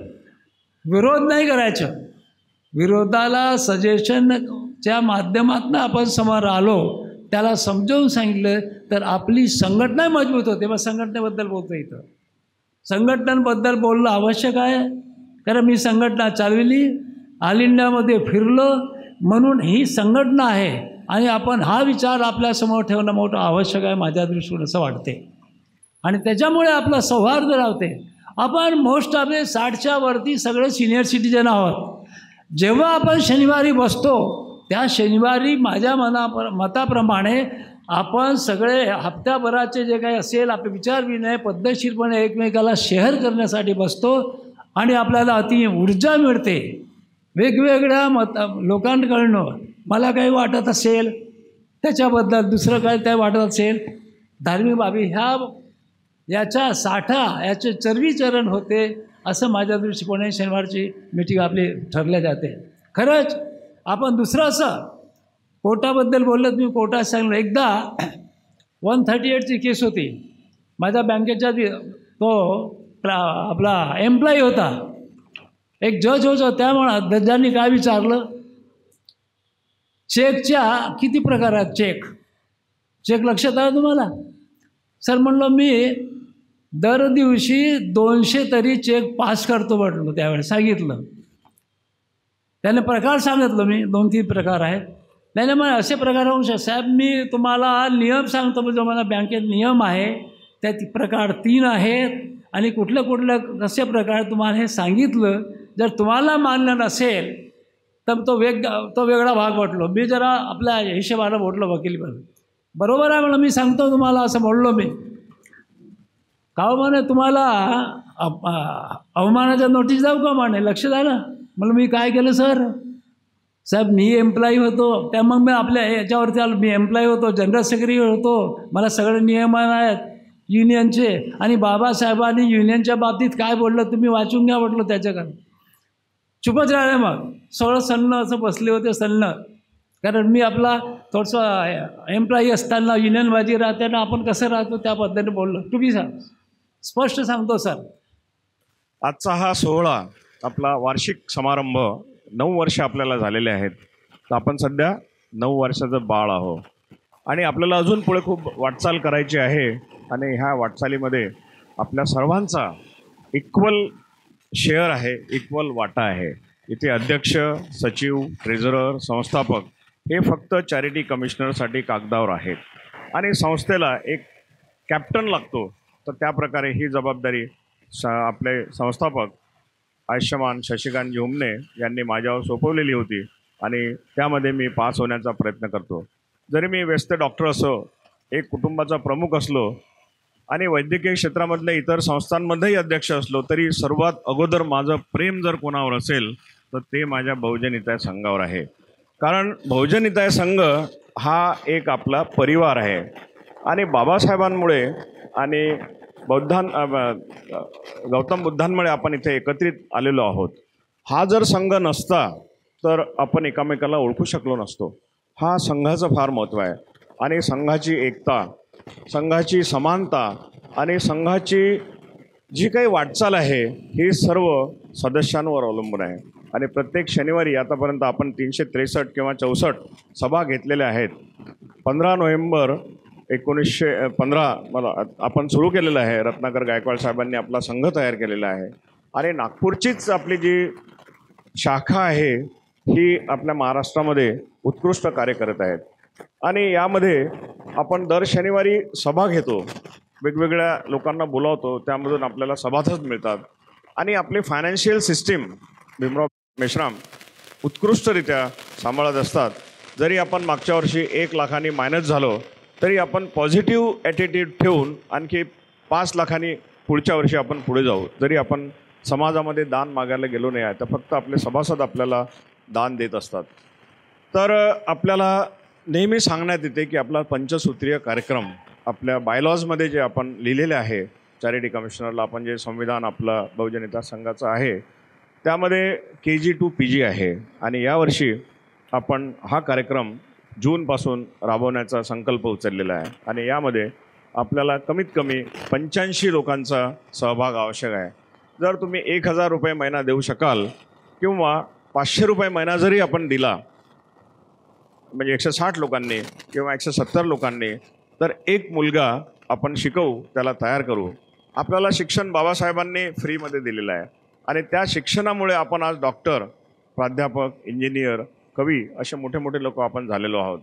विरोध नाही करायचं. विरोधाला सजेशनच्या माध्यमातून आपण समोर आलो, त्याला समजावून सांगितलं तर आपली संघटना मजबूत होते. मग संघटनेबद्दल बोलतो इथं. संघटनांबद्दल बोलणं आवश्यक आहे, कारण मी संघटना चालविली, ऑल इंडियामध्ये फिरलो, म्हणून ही संघटना आहे आणि आपण हा विचार आपल्यासमोर ठेवणं मोठं आवश्यक आहे माझ्या दृष्टीने असं वाटते. आणि त्याच्यामुळे आपला सौहार्द राहते. आपण मोस्ट ऑफ 60च्या वरती सगळे सिनियर सिटीजन आहोत. जेव्हा आपण शनिवारी बसतो त्या शनिवारी माझ्या मताप्रमाणे आपण सगळे हप्त्याभराचे जे काही असेल आपले विचार विनय पद्धतशीरपणे एकमेकाला शेअर करण्यासाठी बसतो आणि आपल्याला अति ऊर्जा मिळते वेगवेगळ्या लोकांकडनं. मला काही वाटत असेल त्याच्याबद्दल दुसरं काय त्या वाटत असेल धार्मिक बाबी याचा साठा याचे चरवीचरण होते असं माझ्या दृष्टिकोनाने शनिवारची मीटिंग आपली ठरल्या जाते. खरंच आपण दुसरं असं कोर्टाबद्दल बोललं, मी कोर्टात सांगलं एकदा 138ची केस होती. माझ्या बँकेच्या तो आपला एम्प्लॉई होता, एक जज होता. त्यामुळे जजांनी काय विचारलं, चेकच्या किती प्रकार आहेत, चेक लक्षात आलं तुम्हाला? सर म्हणलं मी दर दिवशी 200 तरी चेक पास करतो म्हटलं. त्यावेळेस सांगितलं त्याने, प्रकार सांगितलं मी 2-3 प्रकार आहेत. त्याने मग असे प्रकार होऊ शकतात. साहेब मी तुम्हाला नियम सांगतो, म्हणजे मला बँकेत नियम आहे त्यात प्रकार 3 आहेत आणि कुठलं कसे प्रकार तुम्हाला हे सांगितलं. जर तुम्हाला मान्य नसेल तर तो वेगळा भाग म्हटलो. मी जरा आपल्या हिशेबाला म्हटलं वकील बरोबर आहे म्हणलं, मी सांगतो तुम्हाला असं बोललो मी. का म्हणे तुम्हाला अवमानाच्या नोटीस जाऊ का म्हणे, लक्ष झालं? म्हणलं मी काय केलं सर? साहेब मी एम्प्लॉई होतो, त्या मग मी आपल्या याच्यावरती आलो. मी एम्प्लॉई होतो, जनरल सेक्रेटरी होतो, मला सगळे नियम आहेत युनियनचे. आणि बाबासाहेबांनी युनियनच्या बाबतीत काय बोललं तुम्ही वाचून घ्या म्हटलं. त्याच्याकडे चुपच राहिले. मग सगळं सन्न असं बसले होते, सन्न. कारण मी आपला थोडंसं एम्प्लॉई असताना युनियनबाजी राहते ना, आपण कसं राहतो त्या पद्धतीने बोललो. तुम्ही स्पष्ट सांगतो सर. आजचा हा सोहळा आपला वार्षिक समारंभ 9 वर्ष आपल्याला झालेले आहेत. तर आपण सध्या 9 वर्षाचं बाळ आहोत आणि आपल्याला अजून पुढे खूप वाटचाल करायची आहे. आणि ह्या वाटचालीमध्ये आपल्या सर्वांचा इक्वल शेअर आहे, इक्वल वाटा आहे. इथे अध्यक्ष, सचिव, ट्रेझरर, संस्थापक हे फक्त चॅरिटी कमिशनरसाठी कागदावर आहेत आणि संस्थेला एक कॅप्टन लागतो. तर त्याप्रकारे ही जबाबदारी आपले संस्थापक आयुष्यमान शशिकांत झुमने यांनी माझ्यावर सोपवलेली होती आणि त्यामध्ये मी पास होण्याचा प्रयत्न करतो. जरी मी व्यस्त डॉक्टर असो, एक कुटुंबाचा प्रमुख असलो आणि वैद्यकीय क्षेत्रामधल्या इतर संस्थांमध्येही अध्यक्ष असलो, तरी सर्वात अगोदर माझं प्रेम जर कोणावर असेल तर ते माझ्या बहुजन हिताय संघावर आहे. कारण बहुजन हिताय संघ हा एक आपला परिवार आहे आणि बाबासाहेबांमुळे आणि गौतम बुद्धांमुळे आपण इथे एकत्रित आलेलो आहोत. हा जर संघ नसता तर आपण एकमेकाला ओळखू शकलो नसतो. हा संघाचं फार महत्त्व आहे आणि संघाची एकता, संघाची समानता आणि संघाची जी काही वाटचाल आहे ही सर्व सदस्यांवर अवलंबून आहे. आणि प्रत्येक शनिवारी आतापर्यंत आपण 363 किंवा 64 सभा घेतलेल्या आहेत. 15 नोव्हेंबर 1915 मला आपण सुरू केलेलं आहे. रत्नाकर गायकवाड साहेबांनी आपला संघ तयार केलेला आहे आणि नागपूरचीच आपली जी शाखा आहे ही आपल्या महाराष्ट्रामध्ये उत्कृष्ट कार्य करत आहेत. आणि यामध्ये आपण दर शनिवारी सभा घेतो, वेगवेगळ्या लोकांना बोलावतो, त्यामधून आपल्याला सभासद मिळतात आणि आपली फायनान्शियल सिस्टीम भीमराव मेश्राम उत्कृष्टरित्या सांभाळत असतात. जरी आपण मागच्या वर्षी 1 लाखांनी मायनस झालो तरी आपण पॉझिटिव्ह ॲटिट्यूड ठेवून आणखी 5 लाखांनी पुढच्या वर्षी आपण पुढे जाऊ. जरी आपण समाजामध्ये दान मागायला गेलो नाही तर फक्त आपले सभासद आपल्याला दान देत असतात. तर आपल्याला नेहमी सांगण्यात येते की आपला पंचसूत्रीय कार्यक्रम आपल्या बायलॉजमध्ये जे आपण लिहिलेले आहे, चॅरिटी कमिशनरला आपण जे संविधान आपलं बहुजन हिताय संघाचं आहे त्यामध्ये KG to PG आहे. आणि यावर्षी आपण हा कार्यक्रम जूनपासून राबवण्याचा संकल्प उचललेला आहे आणि यामध्ये आपल्याला कमीत कमी 85 लोकांचा सहभाग आवश्यक आहे. जर तुम्ही 1000 रुपये महिना देऊ शकाल किंवा 500 रुपये महिना जरी आपण दिला, म्हणजे 160 लोकांनी किंवा 170 लोकांनी, तर एक मुलगा आपण शिकवू, त्याला तयार करू. आपल्याला शिक्षण बाबासाहेबांनी फ्रीमध्ये दिलेलं आहे आणि त्या शिक्षणामुळे आपण आज डॉक्टर, प्राध्यापक, इंजिनियर, कवी असे मोठे मोठे लोक आपण झालेलो आहोत.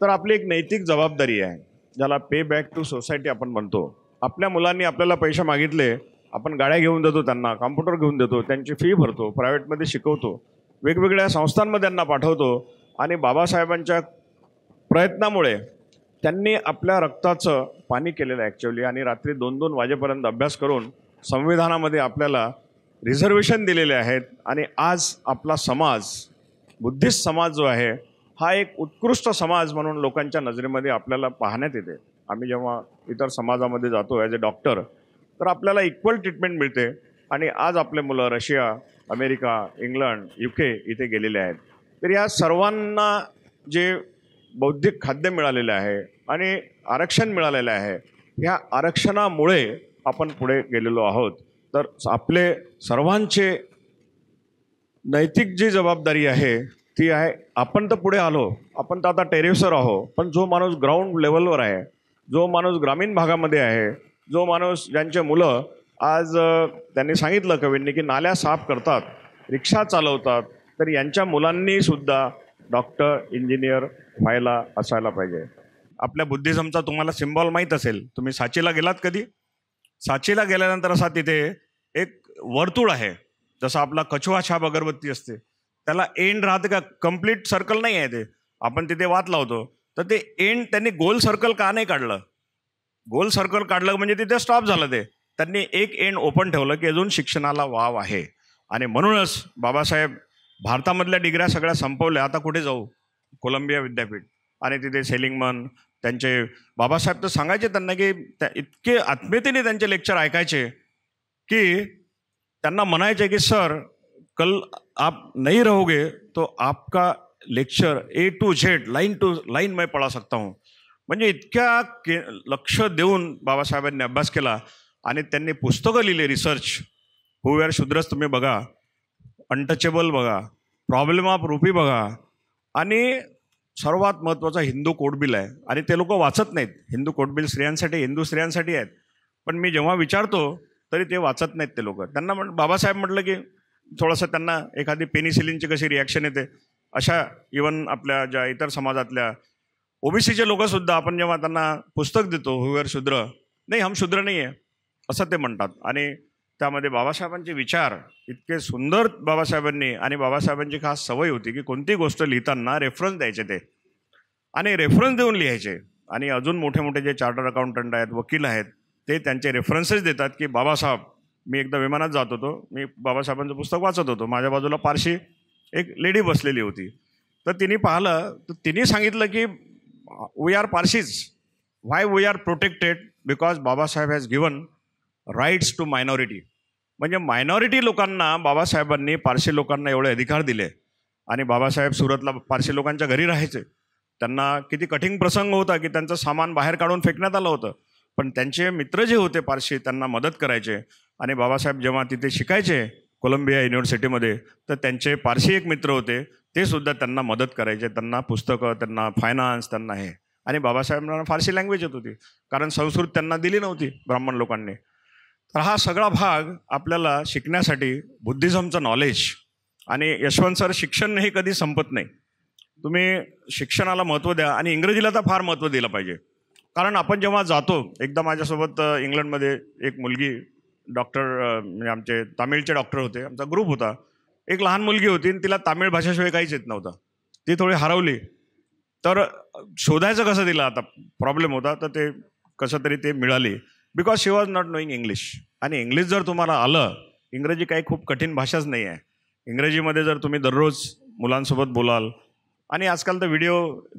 तर आपली एक नैतिक जबाबदारी आहे, ज्याला पे बॅक टू सोसायटी आपण म्हणतो. आपल्या मुलांनी आपल्याला पैसे मागितले, आपण गाड्या घेऊन देतो, त्यांना कॉम्प्युटर घेऊन देतो, त्यांची फी भरतो, प्रायव्हेटमध्ये शिकवतो, वेगवेगळ्या संस्थांमध्ये त्यांना पाठवतो आणि बाबासाहेबांच्या प्रयत्नामुळे त्यांनी आपल्या रक्ताचं पाणी केलेलं आहे ॲक्च्युअली. आणि रात्री 2-2 वाजेपर्यंत अभ्यास करून संविधानामध्ये आपल्याला रिझर्वेशन दिलेले आहेत आणि आज आपला समाज, बुद्धिस्ट समाज जो आहे हा एक उत्कृष्ट समाज म्हणून लोकांच्या नजरेमध्ये आपल्याला पाहण्यात येते. आम्ही जेव्हा इतर समाजामध्ये जातो ॲज अ डॉक्टर, तर आपल्याला इक्वल ट्रीटमेंट मिळते. आणि आज आपले मुलं रशिया, अमेरिका, इंग्लंड, UK इथे गेलेले आहेत. तर या सर्वांना जे बौद्धिक खाद्य मिळालेलं आहे आणि आरक्षण मिळालेलं आहे, ह्या आरक्षणामुळे आपण पुढे गेलेलो आहोत. तर आपले सर्वांचे नैतिक जी जबाबदारी आहे ती आहे, आपण तर पुढे आलो, आपण तर आता टेरेसवर आहो, पण जो माणूस ग्राउंड लेवलवर आहे, जो माणूस ग्रामीण भागामध्ये आहे, जो माणूस ज्यांचे मुलं आज त्यांनी सांगितलं कवींनी की नाल्या साफ करतात, रिक्षा चालवतात, तर यांच्या मुलांनी सुद्धा डॉक्टर, इंजिनियर व्हायला असायला पाहिजे. आपल्या बुद्धिझमचा तुम्हाला सिम्बॉल माहीत असेल. तुम्ही सांचीला गेलात कधी? सांचीला गेल्यानंतर असा तिथे एक वर्तुळ आहे, जसं आपला कछुआ छाप अगरबत्ती असते, त्याला एंड राहते का, कम्प्लीट सर्कल नाही आहे ते. आपण तिथे वात लावतो, तर ते एंड त्यांनी गोल सर्कल का नाही काढलं? गोल सर्कल काढलं म्हणजे तिथे स्टॉप झालं. ते त्यांनी एक एंड ओपन ठेवलं की अजून शिक्षणाला वाव आहे. आणि म्हणूनच बाबासाहेब भारतामधल्या डिग्र्या सगळ्या संपवल्या. आता कुठे जाऊ? कोलंबिया विद्यापीठ. आणि तिथे सेलिंगमन त्यांचे बाबासाहेब तर सांगायचे त्यांना की इतके आत्मीयतेने त्यांचे लेक्चर ऐकायचे की त्यांना म्हणायचे की सर कल आप नहीं रहोगे तो आपका lecture A to Z line to line मैं पढ़ा सकता हूँ. म्हणजे इतक्या लक्ष देऊन बाबासाहेबांनी अभ्यास केला. आणि त्यांनी पुस्तकं लिहिले, रिसर्च. हू वेअर शूद्रस तुम्ही बघा, अनटचेबल बघा, प्रॉब्लेम ऑफ रुपी बघा, आणि सर्वात महत्त्वाचा हिंदू कोडबिल आहे. आणि ते लोक वाचत नाहीत. हिंदू कोडबिल स्त्रियांसाठी, हिंदू स्त्रियांसाठी आहेत, पण मी जेव्हा विचारतो तरी ते वाचत नाहीत ते लोक. त्यांना बाबासाहेब म्हटलं की थोडंसं त्यांना एखादी पेनिसिलिनची कशी रिॲक्शन येते, अशा इवन आपल्या ज्या इतर समाजातल्या OBCचे लोकंसुद्धा आपण जेव्हा त्यांना पुस्तक देतो हू वेअर शूद्र, नाही हम शूद्र नाही आहे असं ते म्हणतात. आणि त्यामध्ये बाबासाहेबांचे विचार इतके सुंदर बाबासाहेबांनी, आणि बाबासाहेबांची खास सवय होती की कोणती गोष्ट लिहिताना रेफरन्स द्यायचे ते, आणि रेफरन्स देऊन लिहायचे. आणि अजून मोठे मोठे जे चार्टर्ड अकाउंटंट आहेत, वकील आहेत, ते त्यांचे रेफरन्सेस देतात की बाबासाहेब, मी एकदा विमानात जात होतो, मी बाबासाहेबांचं पुस्तक वाचत होतो, माझ्या बाजूला पारशी एक लेडी बसलेली होती. तर तिने पाहिलं, तर तिने सांगितलं की we are Parsis, why we are protected, because Babasaheb has given rights to minority. म्हणजे मायनॉरिटी लोकांना बाबासाहेबांनी पारशी लोकांना एवढे अधिकार दिले. आणि बाबासाहेब सुरतला पारशी लोकांच्या घरी राहायचे. त्यांना किती कठीण प्रसंग होता की त्यांचं सामान बाहेर काढून फेकण्यात आलं होतं, पण त्यांचे मित्र जे होते पारशी त्यांना मदत करायचे. आणि बाबासाहेब जेव्हा तिथे शिकायचे कोलंबिया युनिव्हर्सिटीमध्ये, तर त्यांचे पारशी एक मित्र होते, ते सुद्धा त्यांना मदत करायचे, त्यांना पुस्तकं, त्यांना फायनान्स, त्यांना हे. आणि बाबासाहेबांना फारसी लँग्वेज येत होती, कारण संस्कृत त्यांना दिली नव्हती ब्राह्मण लोकांनी. तर हा सगळा भाग आपल्याला शिकण्यासाठी बुद्धिझमचं नॉलेज. आणि यशवंत सर, शिक्षण हे कधी संपत नाही. तुम्ही शिक्षणाला महत्त्व द्या, आणि इंग्रजीला तर फार महत्त्व दिलं पाहिजे. कारण आपण जेव्हा जातो, एकदा माझ्यासोबत इंग्लंडमध्ये एक मुलगी डॉक्टर, म्हणजे आमचे तामिळचे डॉक्टर होते, आमचा ग्रुप होता, एक लहान मुलगी होती आणि तिला तामिळ भाषेशिवाय काहीच येत नव्हतं. ती थोडी हरवली. तर शोधायचं कसं तिला आता प्रॉब्लेम होता, तर ते कसं तरी ते मिळाली, because she was not knowing English. आणि इंग्लिश जर तुम्हाला आलं, इंग्रजी काही खूप कठीण भाषाच नाही आहे. इंग्रजीमध्ये जर तुम्ही दररोज मुलांसोबत बोलाल, आणि आजकाल तर व्हिडिओ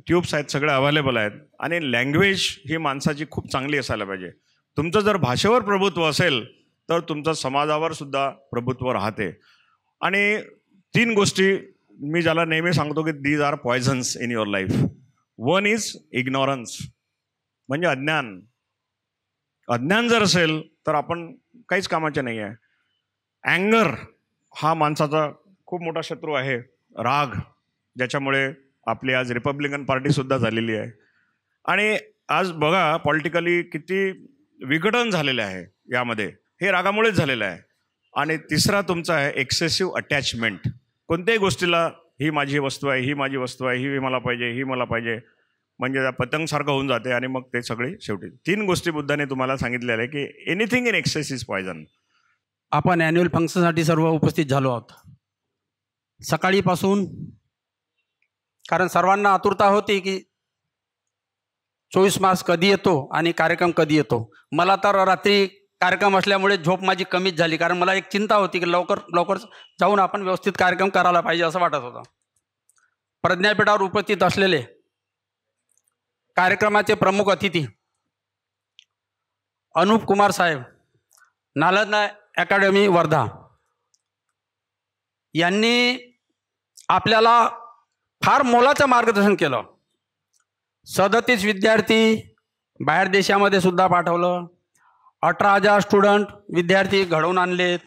ट्यूब्स आहेत, सगळे अवेलेबल आहेत. आणि लँग्वेज ही माणसाची खूप चांगली असायला पाहिजे. तुमचं जर भाषेवर प्रभुत्व असेल तर तुमचं समाजावर सुद्धा प्रभुत्व राहते. आणि 3 गोष्टी मी ज्याला नेहमी सांगतो की these are poisons in your life. One is ignorance, म्हणजे अज्ञान. अज्ञान जर असेल तर आपण काहीच कामाचे नाही आहे. अँगर हा माणसाचा खूप मोठा शत्रू आहे. राग, ज्याच्यामुळे आपली आज रिपब्लिकन पार्टीसुद्धा झालेली आहे. आणि आज बघा पॉलिटिकली किती विघटन झालेलं आहे यामध्ये, हे रागामुळेच झालेलं आहे. आणि तिसरा तुमचा आहे एक्सेसिव्ह अटॅचमेंट. कोणत्याही गोष्टीला ही माझी वस्तू आहे, ही माझी वस्तू आहे, ही मला पाहिजे, ही मला पाहिजे, म्हणजे त्या पतंगसारखं होऊन जाते. आणि मग ते सगळे शेवटी 3 गोष्टी बुद्धाने तुम्हाला सांगितलेल्या आहे की anything in excess is poison. आपण ॲन्युअल फंक्शनसाठी सर्व उपस्थित झालो आहोत सकाळीपासून, कारण सर्वांना आतुरता होती की 24 मार्च कधी येतो आणि कार्यक्रम कधी येतो. मला तर रात्री कार्यक्रम असल्यामुळे झोप माझी कमीच झाली, कारण मला एक चिंता होती की लवकर जाऊन आपण व्यवस्थित कार्यक्रम करायला पाहिजे असं वाटत होतं. प्रज्ञापीठावर उपस्थित असलेले कार्यक्रमाचे प्रमुख अतिथी अनुप कुमार साहेब, नालंदा अकॅडमी वर्धा, यांनी आपल्याला फार मोलाचं मार्गदर्शन केलं. 37 विद्यार्थी बाहेर देशामध्ये सुद्धा पाठवलं, 18,000 स्टुडंट विद्यार्थी घडवून आणलेत.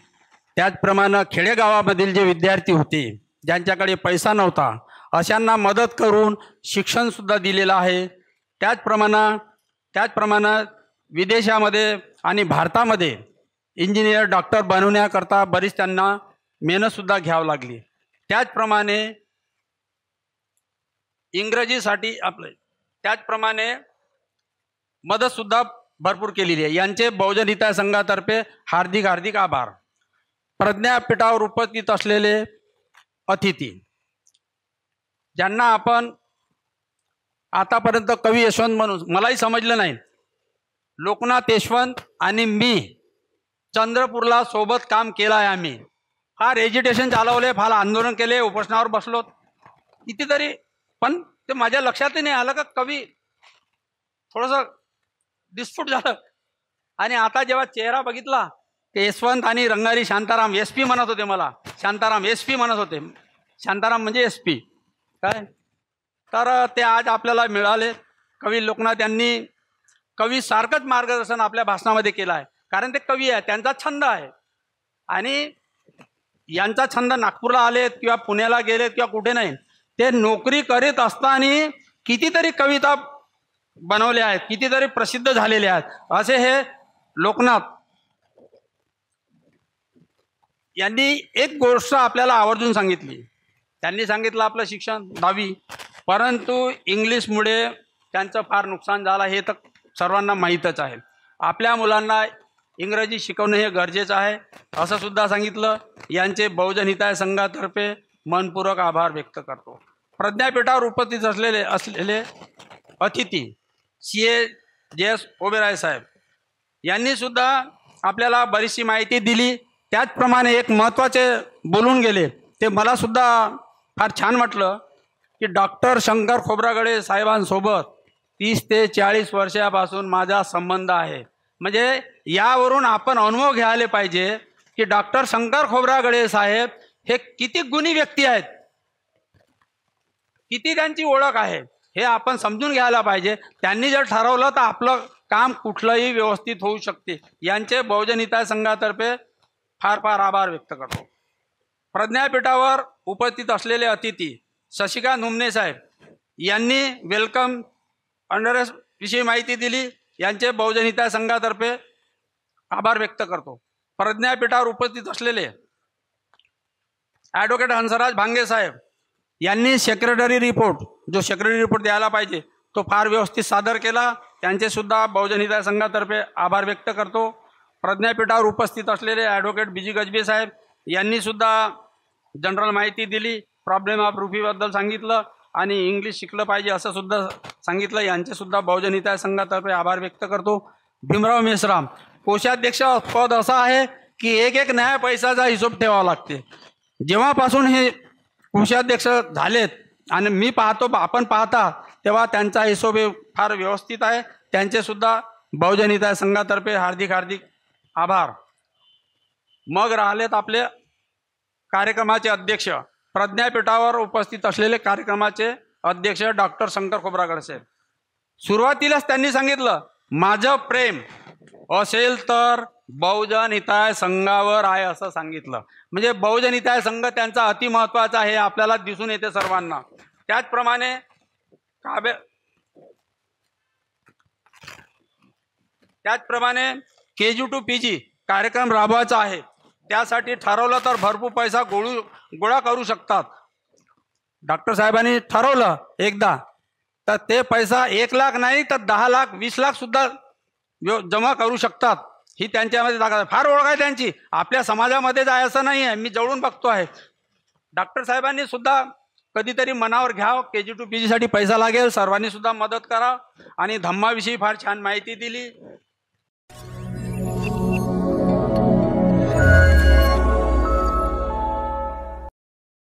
त्याचप्रमाणे खेडेगावामधील जे विद्यार्थी होते ज्यांच्याकडे पैसा नव्हता अशांना मदत करून शिक्षणसुद्धा दिलेलं आहे. त्याचप्रमाणे विदेशामध्ये आणि भारतामध्ये इंजिनियर डॉक्टर बनवण्याकरता बरीच त्यांना मेहनतसुद्धा घ्यावी लागली. त्याचप्रमाणे इंग्रजीसाठी त्याचप्रमाणे मदतसुद्धा भरपूर केलेली आहे. यांचे बहुजन हिताय संघातर्फे हार्दिक हार्दिक आभार. प्रज्ञापीठावर उपस्थित असलेले अतिथी ज्यांना आपण आतापर्यंत कवी यशवंत म्हणून मलाही समजलं नाही, लोकनाथ यशवंत आणि मी चंद्रपूरला सोबत काम केलं आहे. आम्ही फार एजिटेशन चालवले, फार आंदोलन केले, उपोषणावर बसलो कितीतरी, पण ते माझ्या लक्षातही नाही आलं का कवी थोडंसं डिस्प्यूट झालं. आणि आता जेव्हा चेहरा बघितला ते यशवंत आणि रंगारी शांताराम SP म्हणत होते, मला शांताराम SP म्हणत होते. शांताराम म्हणजे SP काय, तर ते आज आपल्याला मिळाले. कवी लोकनाथ यांनी कवीसारखंच मार्गदर्शन आपल्या भाषणामध्ये केलं आहे, कारण ते कवी आहे, त्यांचा छंद आहे. आणि यांचा छंद नागपूरला आलेत किंवा पुण्याला गेलेत किंवा कुठे नाही, ते नोकरी करीत असताना कितीतरी कविता बनवल्या आहेत, कितीतरी प्रसिद्ध झालेल्या आहेत. असे हे लोकनाथ यांनी एक गोष्ट आपल्याला आवर्जून सांगितली. त्यांनी सांगितलं आपलं शिक्षण 10वी, परंतु इंग्लिशमुळे त्यांचं फार नुकसान झालं हे तर सर्वांना माहीतच आहे. आपल्या मुलांना इंग्रजी शिकवणं हे गरजेचं आहे असं सुद्धा सांगितलं. यांचे बहुजन हिताय संघातर्फे मनपूर्वक आभार व्यक्त करतो. प्रज्ञापीठावर उपस्थित असलेले अतिथी CA JS ओबेराय साहेब यांनी सुद्धा आपल्याला बरीचशी माहिती दिली. त्याचप्रमाणे एक महत्त्वाचे बोलून गेले, ते मला सुद्धा फार छान वाटलं की डॉक्टर शंकर खोब्रागडे साहेबांसोबत 30 ते 40 वर्षापासून माझा संबंध आहे. म्हणजे यावरून आपण अनुभव घ्यायला पाहिजे की डॉक्टर शंकर खोब्रागडे साहेब हे किती गुणी व्यक्ती आहेत, किती त्यांची ओळख आहे हे आपण समजून घ्यायला पाहिजे. त्यांनी जर ठरवलं तर आपलं काम कुठलंही व्यवस्थित होऊ शकते. यांचे बहुजन हिताय संघातर्फे फार फार आभार व्यक्त करतो. प्रज्ञापीठावर उपस्थित असलेले अतिथी शशिकांत हुमने साहेब यांनी वेलकम अंडरएस विषयी माहिती दिली. यांचे बहुजन हिताय संघातर्फे आभार व्यक्त करतो. प्रज्ञापीठावर उपस्थित असलेले ॲडव्होकेट हंसराज भांगे साहेब यांनी सेक्रेटरी रिपोर्ट द्यायला पाहिजे तो फार व्यवस्थित सादर केला. त्यांचे सुद्धा बहुजन हिताय संघातर्फे आभार व्यक्त करतो. प्रज्ञापीठावर उपस्थित असलेले ॲडव्होकेट BG गजबे साहेब यांनी सुद्धा जनरल माहिती दिली, प्रॉब्लेम ऑफ रुपीबद्दल सांगितलं आणि इंग्लिश शिकलं पाहिजे असं सुद्धा सांगितलं. यांचे सुद्धा बहुजन हिताय संघातर्फे आभार व्यक्त करतो. भीमराव मेश्राम कोषाध्यक्ष पद असं आहे की एक न्याय पैशाचा हिशोब ठेवावा लागते. जेव्हापासून हे कोषाध्यक्ष झालेत आणि मी पाहतो आपण पाहता तेव्हा त्यांचा हिशोब हे फार व्यवस्थित आहे. त्यांचे सुद्धा बहुजन हिताय संघातर्फे हार्दिक हार्दिक आभार. मग राहिलेत आपले कार्यक्रमाचे अध्यक्ष, प्रज्ञापीठावर उपस्थित असलेले कार्यक्रमाचे अध्यक्ष डॉक्टर शंकर खोब्रागडे साहेब. सुरुवातीलाच त्यांनी सांगितलं माझं प्रेम असेल तर बहुजन हिताय संघावर आहे असं सांगितलं. म्हणजे बहुजन हिताय संघ त्यांचा अतिमहत्त्वाचा आहे आपल्याला दिसून येते सर्वांना. त्याचप्रमाणे KG to PG कार्यक्रम राबवायचा आहे. त्यासाठी ठरवलं तर भरपूर पैसा गोळा करू शकतात. डॉक्टर साहेबांनी ठरवलं एकदा तर ते पैसा 1 लाख नाही तर 10 लाख 20 लाख सुद्धा जमा करू शकतात. ही त्यांच्यामध्ये ताकद आहे. फार ओळख आहे त्यांची. आपल्या समाजामध्ये जाय असं नाही आहे, मी जवळून बघतो आहे. डॉक्टर साहेबांनी सुद्धा कधीतरी मनावर घ्यावं, KG to PG साठी पैसा लागेल, सर्वांनी सुद्धा मदत करा. आणि धम्माविषयी फार छान माहिती दिली.